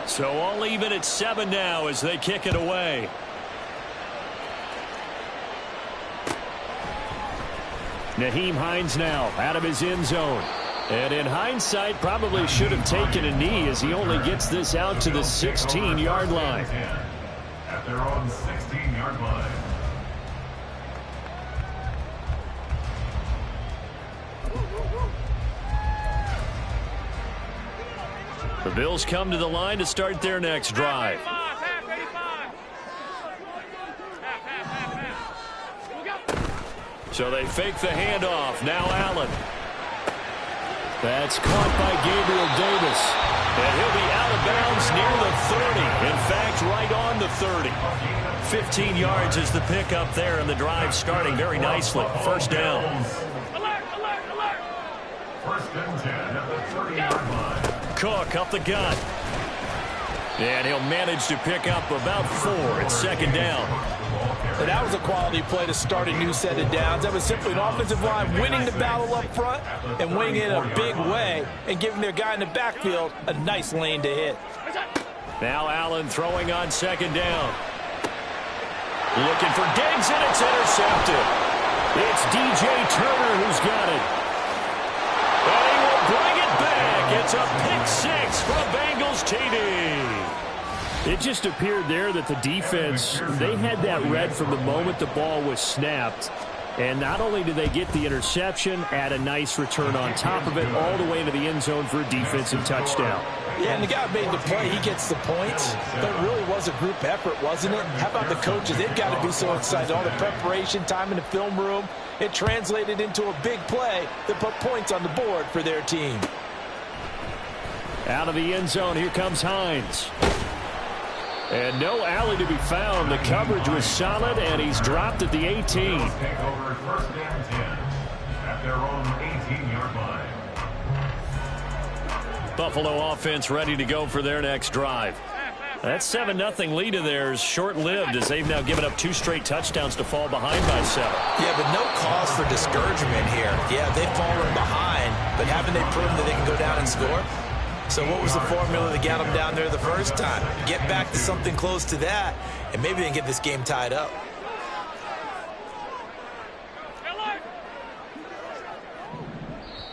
So all even at 7 now as they kick it away. Nyheim Hines now out of his end zone. And in hindsight, probably should have taken a knee as he only gets this out to the 16-yard line. At their own 16-yard line. The Bills come to the line to start their next drive. So they fake the handoff. Now Allen. That's caught by Gabriel Davis. And he'll be out of bounds near the 30. In fact, right on the 30. 15 yards is the pickup there, and the drive starting very nicely. First down. Alert, alert, alert. First and 10 at the 30-yard line. Cook up the gut. And he'll manage to pick up about 4 at second down. And that was a quality play to start a new set of downs. That was simply an offensive line winning the battle up front and winning it in a big way and giving their guy in the backfield a nice lane to hit. Now Allen throwing on second down. Looking for Diggs, and it's intercepted. It's DJ Turner who's got it. And he will bring it back. It's a pick 6 for a Bengals TD. It just appeared there that the defense, they had that read from the moment the ball was snapped. And not only did they get the interception, add a nice return on top of it, all the way into the end zone for a defensive touchdown. Yeah, and the guy made the play. He gets the points. But it really was a group effort, wasn't it? How about the coaches? They've got to be so excited. All the preparation, time in the film room. It translated into a big play that put points on the board for their team. Out of the end zone, here comes Hines. And no alley to be found. The coverage was solid, and he's dropped at the 18. Take over first and 10 at their own 18-yard line. Buffalo offense ready to go for their next drive. That 7-0 lead of theirs short-lived as they've now given up 2 straight touchdowns to fall behind by 7. Yeah, but no cause for discouragement here. Yeah, they've fallen behind, but haven't they proven that they can go down and score? So what was the formula that got them down there the first time? Get back to something close to that, and maybe they can get this game tied up.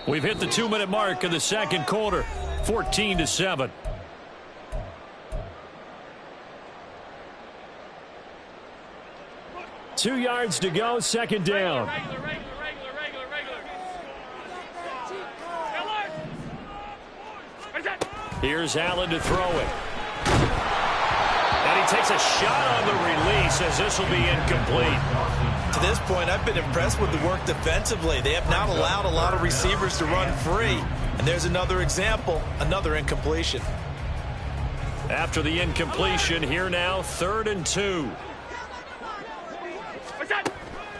We've hit the 2-minute mark of the second quarter, 14-7. Two yards to go, second down. Here's Allen to throw it. And he takes a shot on the release as this will be incomplete. To this point, I've been impressed with the work defensively. They have not allowed a lot of receivers to run free. And there's another example, another incompletion. After the incompletion, here now, 3rd and 2.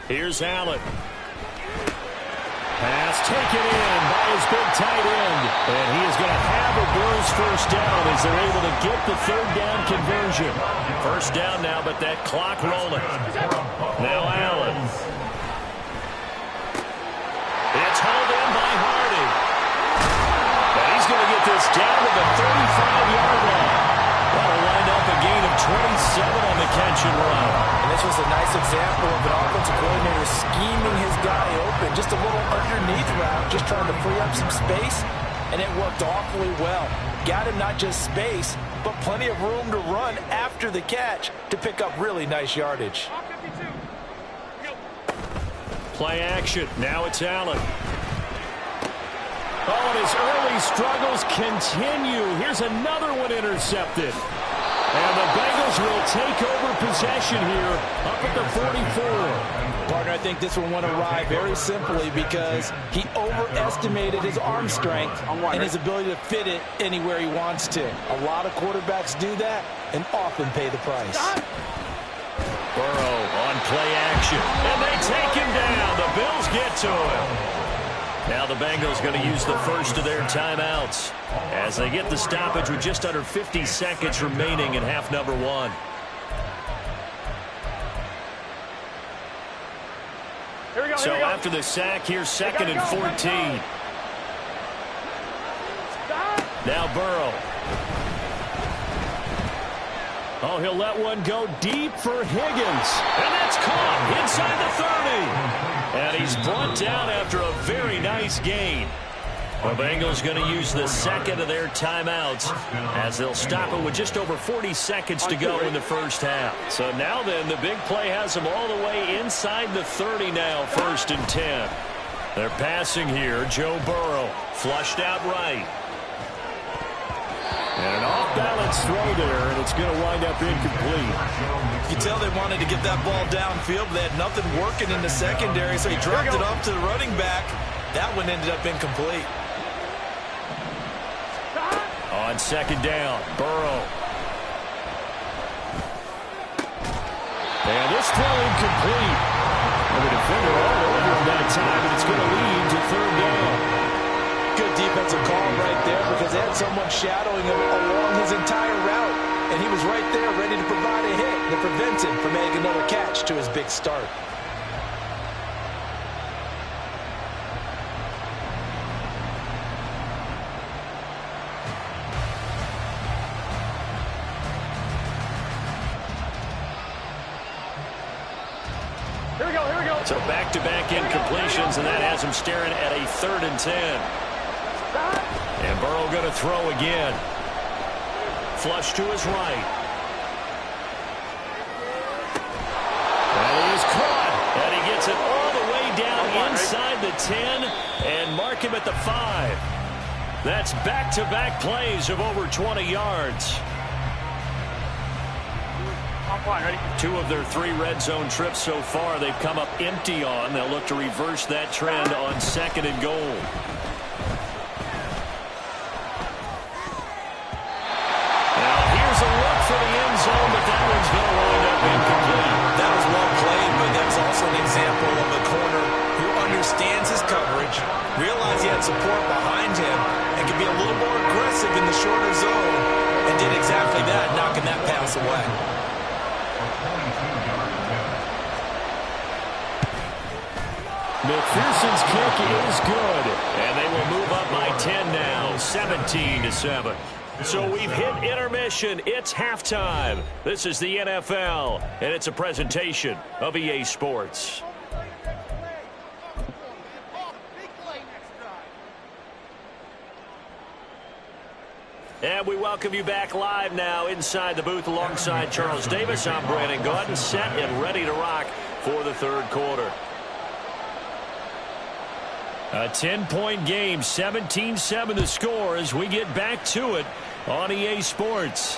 Here's Allen. Pass taken in by his big tight end. And he is going to have a Bills first down as they're able to get the 3rd down conversion. First down now, but that clock rolling. Now Allen. It's held in by Hardy. And he's going to get this down to the 35-yard line. That'll wind up a gain of 27 on the catch and run. And this was a nice example of an offensive coordinator scheming his guy open. Just a little underneath route, just trying to free up some space. And it worked awfully well. Got him not just space, but plenty of room to run after the catch to pick up really nice yardage. Play action. Now it's Allen. Oh, and his early struggles continue. Here's another one intercepted. And the Bengals Bills will take over possession here up at the 44. Partner, I think this one went awry very simply because he overestimated his arm strength and his ability to fit it anywhere he wants to. A lot of quarterbacks do that and often pay the price. Burrow on play action, and they take him down. The Bills get to him. Now the Bengals going to use the first of their timeouts as they get the stoppage with just under 50 seconds remaining in half number one. So after the sack, here's 2nd and 14. Now Burrow. Oh, he'll let one go deep for Higgins. And that's caught inside the 30. And he's brought down after a very nice gain. The Bengals going to use the second of their timeouts as they'll stop it with just over 40 seconds to go in the first half. So now then, the big play has them all the way inside the 30 now, 1st and 10. They're passing here. Joe Burrow flushed out right. And an off-balance throw there, and it's going to wind up incomplete. You can tell they wanted to get that ball downfield, but they had nothing working in the secondary, so he dropped it off to the running back. That one ended up incomplete. On 2nd down, Burrow. And this throw incomplete. And the defender all over him that time, and it's going to lead to 3rd down. Good defensive call right there because they had someone shadowing him along his entire route, and he was right there ready to provide a hit that prevents him from making another catch to his big start. So back-to-back incompletions, and that has him staring at a 3rd and 10. And Burrow going to throw again. Flush to his right. And he is caught. And he gets it all the way down inside the 10 and mark him at the 5. That's back-to-back plays of over 20 yards. 2 of their 3 red zone trips so far they've come up empty on. They'll look to reverse that trend on 2nd and goal. Now here's a look for the end zone, but that one's going to wind up incomplete. That was well played, but that's also an example of a corner who understands his coverage, realized he had support behind him, and can be a little more aggressive in the shorter zone, and did exactly that, knocking that pass away. McPherson's kick is good, and they will move up by 10 now, 17-7. So we've hit intermission. It's halftime. This is the NFL, and it's a presentation of EA Sports. And we welcome you back live now inside the booth alongside Charles Davis. I'm Brandon Gordon, set and ready to rock for the 3rd quarter. A 10-point game, 17-7 the score as we get back to it on EA Sports.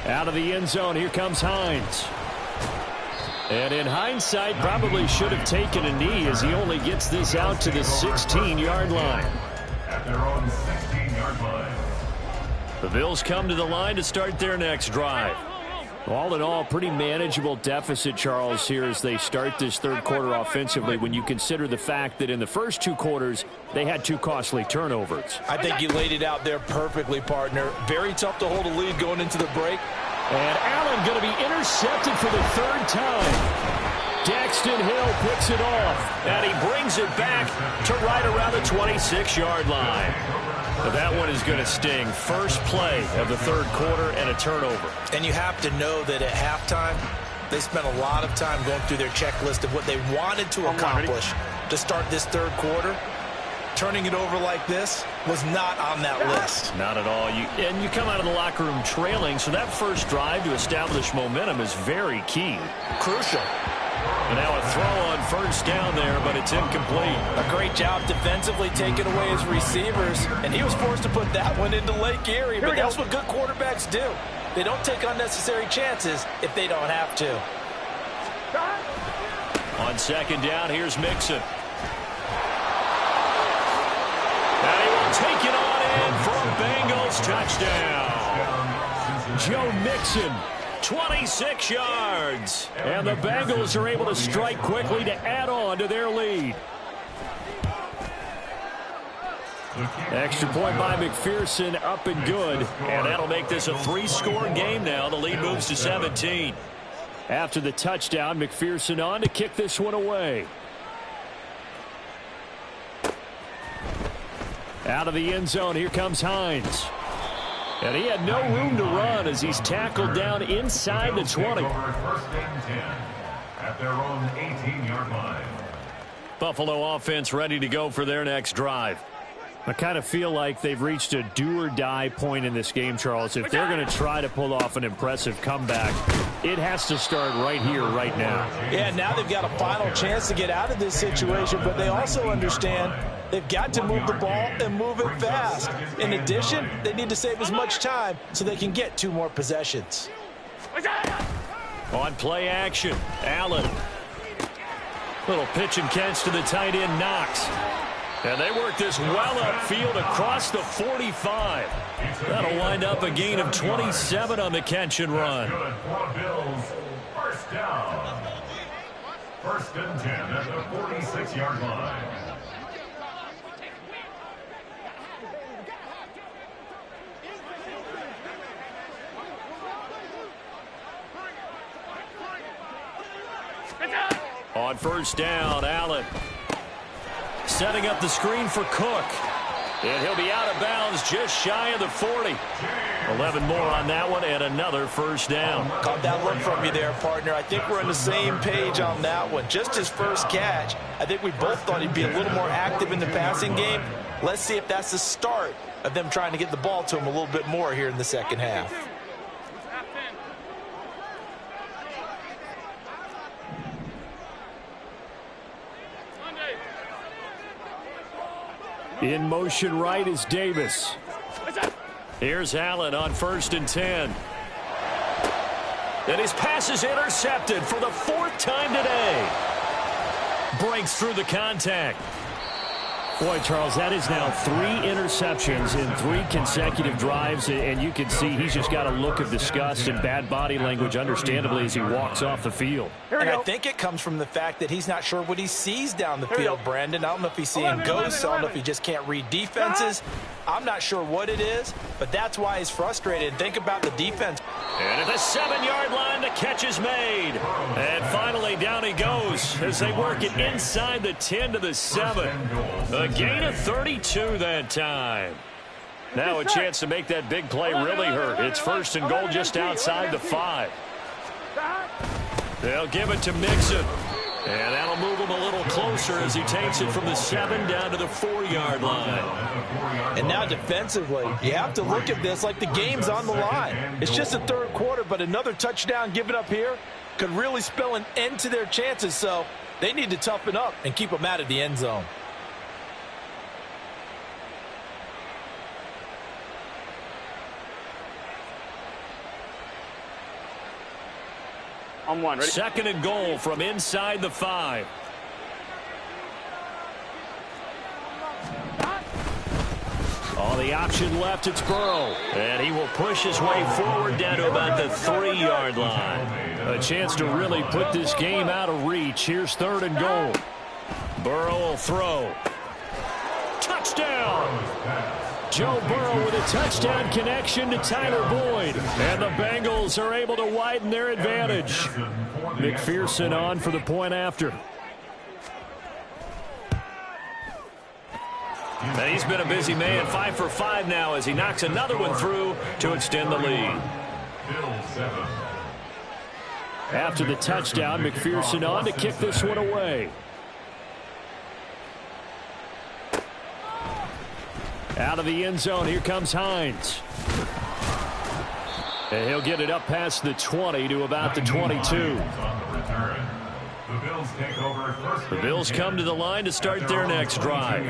Out of the end zone, here comes Hines. And in hindsight, probably should have taken a knee as he only gets this out to the 16-yard line. At their own 16-yard line. The Bills come to the line to start their next drive. All in all, pretty manageable deficit, Charles, here as they start this 3rd quarter offensively when you consider the fact that in the first 2 quarters, they had 2 costly turnovers. I think you laid it out there perfectly, partner. Very tough to hold a lead going into the break. And Allen going to be intercepted for the 3rd time. Daxton Hill picks it off. And he brings it back to right around the 26-yard line. But that one is going to sting. First play of the 3rd quarter and a turnover. And you have to know that at halftime, they spent a lot of time going through their checklist of what they wanted to accomplish to start this 3rd quarter. Turning it over like this was not on that list. Not at all. And you come out of the locker room trailing, so that first drive to establish momentum is very key. Crucial. And now a throw on 1st down there, but it's incomplete. A great job defensively taking away his receivers, and he was forced to put that one into Lake Erie, but that's what good quarterbacks do. They don't take unnecessary chances if they don't have to. On second down, here's Mixon. And he will take it on in for a Bengals touchdown. Joe Mixon, 26 yards. And the Bengals are able to strike quickly to add on to their lead. Extra point by McPherson, up and good. And that'll make this a 3-score game now. The lead moves to 17. After the touchdown, McPherson on to kick this one away. Out of the end zone, here comes Hines. And he had no room to run as he's tackled down inside the 20. First and 10 at their own 18-yard line. Buffalo offense ready to go for their next drive. I kind of feel like they've reached a do-or-die point in this game, Charles. If they're going to try to pull off an impressive comeback, it has to start right here, right now. Yeah, now they've got a final chance to get out of this situation, but they also understand they've got to move the ball and move it fast. In addition, they need to save as much time so they can get 2 more possessions. On play action, Allen. Little pitch and catch to the tight end, Knox. And they work this well upfield across the 45. That'll wind up a gain of 27 on the catch and run. Bills, first down. First and 10 at the 46-yard line. On first down, Allen. Setting up the screen for Cook. And he'll be out of bounds just shy of the 40. 11 more on that one and another first down. Caught that look from you there, partner. I think we're on the same page on that one. Just his first catch. I think we both thought he'd be a little more active in the passing game. Let's see if that's the start of them trying to get the ball to him a little bit more here in the second half. In motion right is Davis. Here's Allen on first and 10. And his pass is intercepted for the 4th time today. Breaks through the contact. Boy, Charles, that is now 3 interceptions in 3 consecutive drives, and you can see he's just got a look of disgust and bad body language, understandably, as he walks off the field. And I think it comes from the fact that he's not sure what he sees down the field, Brandon. I don't know if he's seeing ghosts. I don't know if he just can't read defenses. I'm not sure what it is, but that's why he's frustrated. Think about the defense. And at the 7-yard line, the catch is made. And finally, down he goes as they work it inside the 10 to the 7. A gain of 32 that time. Now a chance to make that big play really hurt. It's first and goal just outside the 5. They'll give it to Mixon. And that'll move him a little closer as he takes it from the 7 down to the 4-yard line. And now defensively, you have to look at this like the game's on the line. It's just the 3rd quarter, but another touchdown given up here could really spell an end to their chances. So they need to toughen up and keep them out of the end zone. On 1, ready? Second and goal from inside the 5. All the option left, it's Burrow. And he will push his way forward down to about the 3-yard line. A chance to really put this game out of reach. Here's 3rd and goal. Burrow will throw. Touchdown! Joe Burrow with a touchdown connection to Tyler Boyd. And the Bengals are able to widen their advantage. McPherson on for the point after. And he's been a busy man, 5 for 5 now as he knocks another one through to extend the lead. After the touchdown, McPherson on to kick this one away. Out of the end zone, here comes Hines. And he'll get it up past the 20 to about the 22. The Bills take over first. The Bills come to the line to start their next drive.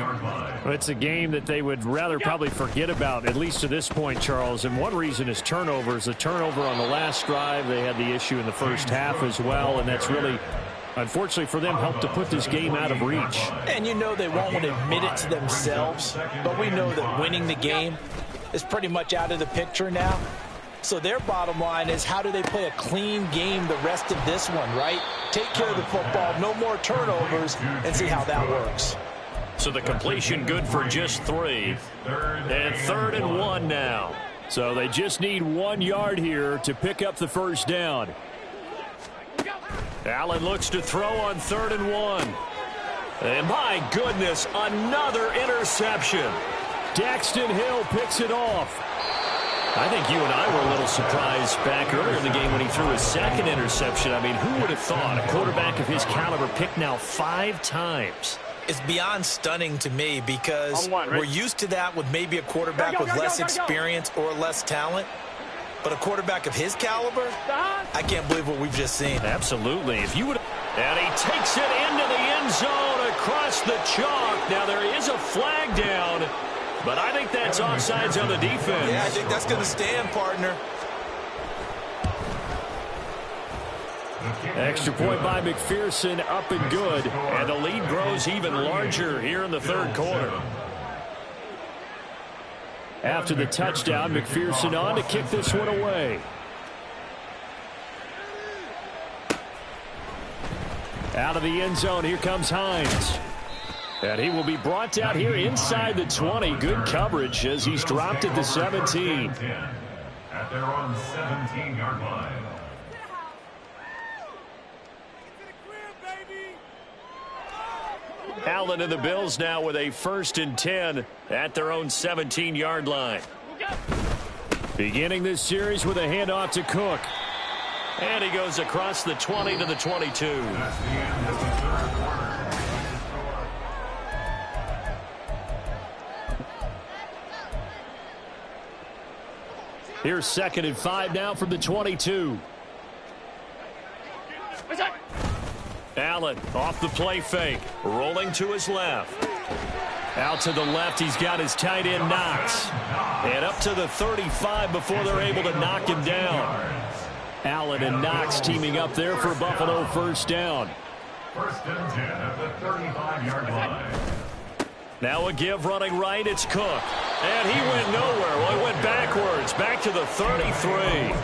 It's a game that they would rather probably forget about, at least to this point, Charles. And one reason is turnovers. The turnover on the last drive, they had the issue in the first half as well, and that's really, unfortunately for them, helped to put this game out of reach. And you know they won't admit it to themselves, but we know that winning the game is pretty much out of the picture now. So their bottom line is, how do they play a clean game the rest of this one, right? Take care of the football, no more turnovers, and see how that works. So the completion good for just 3. And 3rd and 1 now. So they just need 1 yard here to pick up the first down. Allen looks to throw on 3rd and 1. And my goodness, another interception. Daxton Hill picks it off. I think you and I were a little surprised back earlier in the game when he threw his 2nd interception. I mean, who would have thought a quarterback of his caliber picked now 5 times? It's beyond stunning to me because we're used to that with maybe a quarterback with less experience or less talent. But a quarterback of his caliber, I can't believe what we've just seen. Absolutely. If you would, and he takes it into the end zone across the chalk. Now there is a flag down, but I think that's offsides on the defense. Yeah, I think that's going to stand, partner. Extra point by McPherson, up and good. And the lead grows even larger here in the 3rd quarter. After the touchdown, McPherson on to kick this one away. Out of the end zone, here comes Hines. And he will be brought down here inside the 20. Good coverage as he's dropped at the 17. At their own 17-yard line. Allen and the Bills now with a 1st and 10 at their own 17-yard line. Beginning this series with a handoff to Cook. And he goes across the 20 to the 22. That's the end of the 3rd quarter. Here's 2nd and 5 now from the 22. Allen off the play fake, rolling to his left. Out to the left, he's got his tight end Knox. And up to the 35 before they're able to knock him down. Allen and Knox teaming up there for Buffalo 1st down. 1st and 10 at the 35-yard line. Now a give running right, it's Cook. And he went nowhere. Well, he went backwards, back to the 33.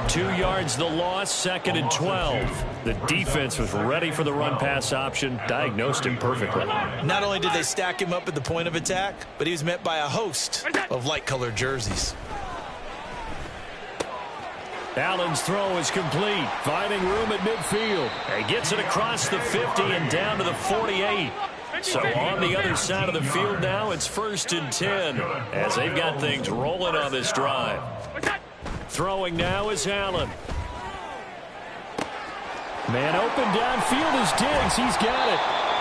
2 yards the loss, 2nd and 12. The defense was ready for the run-pass option, diagnosed it perfectly. Not only did they stack him up at the point of attack, but he was met by a host of light-colored jerseys. Allen's throw is complete, finding room at midfield. He gets it across the 50 and down to the 48. So on the other side of the field now, it's 1st and 10 as they've got things rolling on this drive. Throwing now is Allen. Man open downfield is Diggs. He's got it.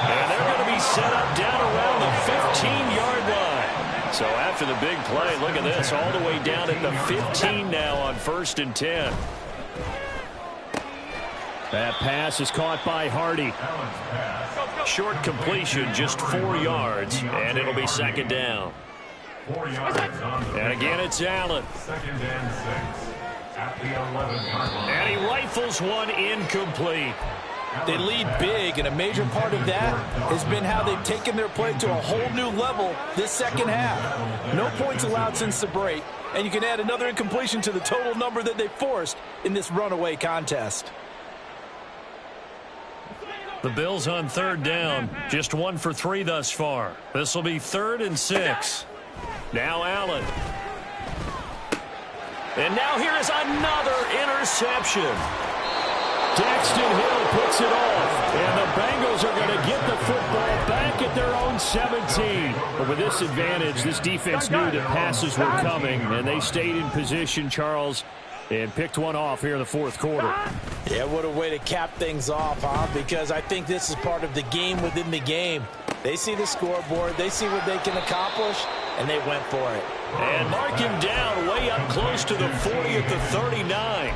And they're going to be set up down around the 15-yard line. So after the big play, look at this, all the way down at the 15 now on 1st and 10. That pass is caught by Hardy. Short completion, just 4 yards, and it'll be 2nd down. 4 yards on the And again, it's Allen. 2nd and 6 at the 11-yard line. And he rifles one incomplete. They lead big, and a major part of that has been how they've taken their play to a whole new level this 2nd half. No points allowed since the break, and you can add another incompletion to the total number that they forced in this runaway contest. The Bills on 3rd down, just 1 for 3 thus far. This will be 3rd and 6. Now Allen. And now here is another interception. Daxton Hill puts it off, and the Bengals are going to get the football back at their own 17. But with this advantage, this defense knew that passes were coming, and they stayed in position, Charles, and picked one off here in the 4th quarter. Yeah, what a way to cap things off, huh? Because I think this is part of the game within the game. They see the scoreboard, they see what they can accomplish, and they went for it. And mark him down way up close to the 40 at the 39.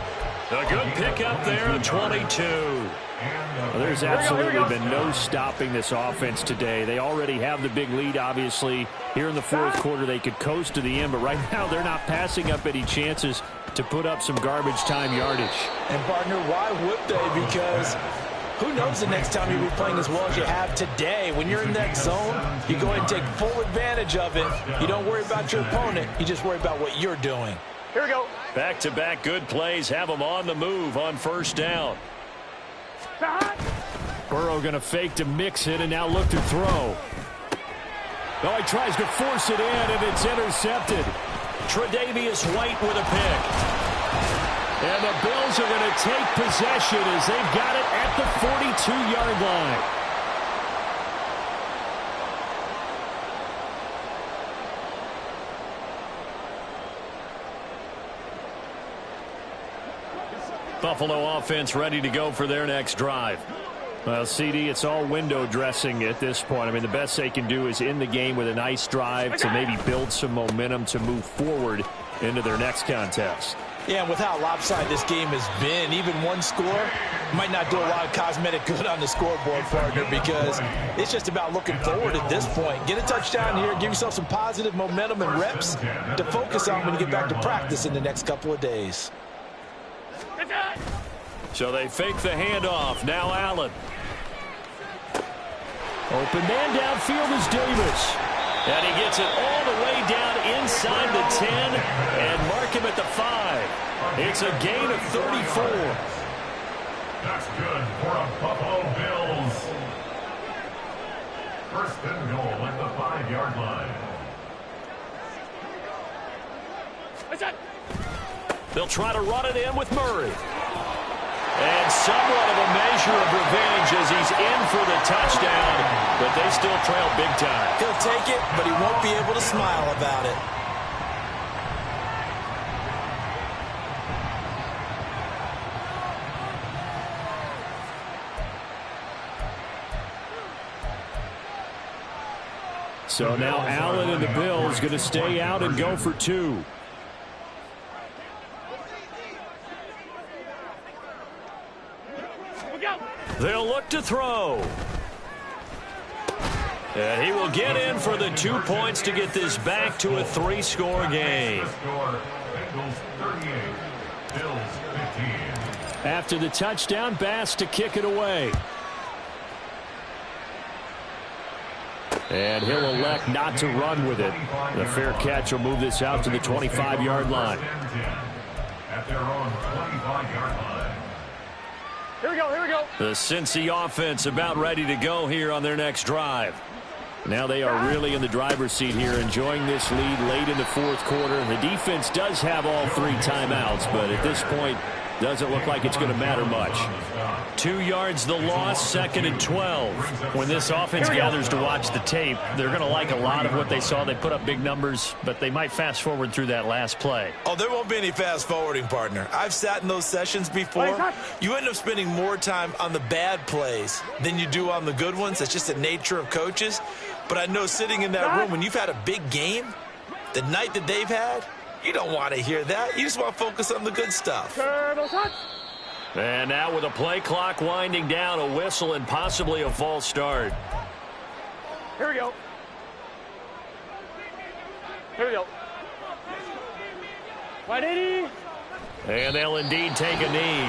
A good pickup there, a 22. Well, there's absolutely been no stopping this offense today. They already have the big lead, obviously. Here in the fourth quarter, they could coast to the end, but right now they're not passing up any chances to put up some garbage time yardage. And, partner, why would they? Because who knows the next time you'll be playing as well as you have today. When you're in that zone, you go ahead and take full advantage of it. You don't worry about your opponent. You just worry about what you're doing. Here we go. Back-to-back good plays have them on the move on first down. Burrow going to fake to mix it and now look to throw. Oh, he tries to force it in, and it's intercepted. Tre'Davious White with a pick. And the Bills are going to take possession as they've got it at the 42-yard line. Buffalo offense ready to go for their next drive. Well, CD, it's all window dressing at this point. I mean, the best they can do is end the game with a nice drive to maybe build some momentum to move forward into their next contest. Yeah, and with how lopsided this game has been, even one score might not do a lot of cosmetic good on the scoreboard, partner, because it's just about looking forward at this point. Get a touchdown here, give yourself some positive momentum and reps to focus on when you get back to practice in the next couple of days. So they fake the handoff. Now Allen. Open man downfield is Davis. And he gets it all the way down inside the 10 and mark him at the 5. It's a gain of 34. That's good for a Buffalo Bills. First and goal at the 5-yard line. They'll try to run it in with Murray. And somewhat of a measure of revenge as he's in for the touchdown, but they still trail big time. He'll take it, but he won't be able to smile about it. So now Allen and the Bills going to stay out and go for 2. They'll look to throw. And he will get in for the 2 points to get this back to a 3-score game. After the touchdown, Bass to kick it away. And he'll elect not to run with it. The fair catch will move this out to the 25-yard line. At their own 25-yard line. Here we go, here we go. The Cincy offense about ready to go here on their next drive. Now they are really in the driver's seat here, enjoying this lead late in the fourth quarter. The defense does have all 3 timeouts, but at this point, doesn't look like it's going to matter much. 2 yards the loss, 2nd and 12. When this offense gathers to watch the tape, they're going to like a lot of what they saw. They put up big numbers, but they might fast forward through that last play. Oh, there won't be any fast forwarding, partner. I've sat in those sessions before. You end up spending more time on the bad plays than you do on the good ones. That's just the nature of coaches. But I know sitting in that room, when you've had a big game, the night that they've had, you don't want to hear that. You just want to focus on the good stuff. And now with a play clock winding down, a whistle and possibly a false start. Here we go. Here we go. 180. And they'll indeed take a knee.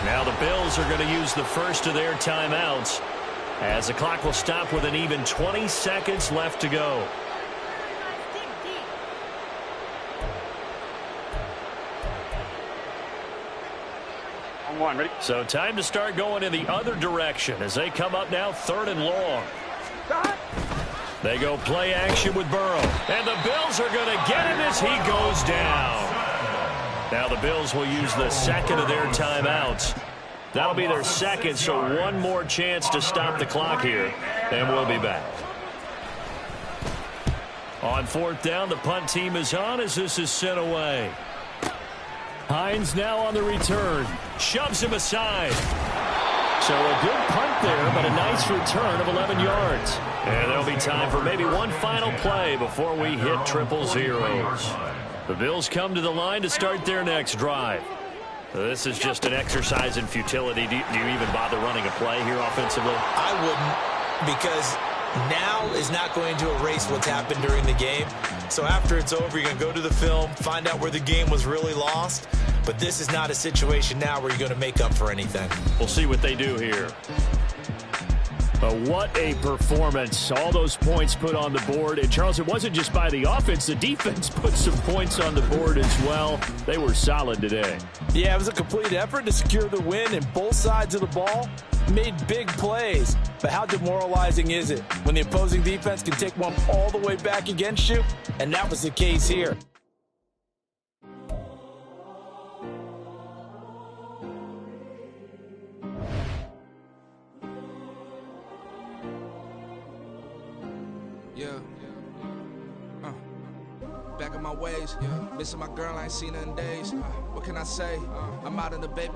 Now the Bills are going to use the first of their timeouts as the clock will stop with an even 20 seconds left to go. On 1, ready? So time to start going in the other direction as they come up now 3rd and long. They go play action with Burrow. And the Bills are going to get him as he goes down. Now the Bills will use the 2nd of their timeouts. That'll be their 2nd, so 1 more chance to stop the clock here. And we'll be back. On 4th down, the punt team is on as this is sent away. Hines now on the return. Shoves him aside. So a good punt there, but a nice return of 11 yards. And there'll be time for maybe one final play before we hit triple zeros. The Bills come to the line to start their next drive. This is just an exercise in futility. Do you even bother running a play here offensively? I wouldn't, because now is not going to erase what's happened during the game. So after it's over, you're going to go to the film, find out where the game was really lost. But this is not a situation now where you're going to make up for anything. We'll see what they do here. What a performance. All those points put on the board. And, Charles, it wasn't just by the offense. The defense put some points on the board as well. They were solid today. Yeah, it was a complete effort to secure the win, and both sides of the ball made big plays. But how demoralizing is it when the opposing defense can take one all the way back against you? And that was the case here. Back in my ways, missing my girl, I ain't seen her in days. What can I say? I'm out in the baby.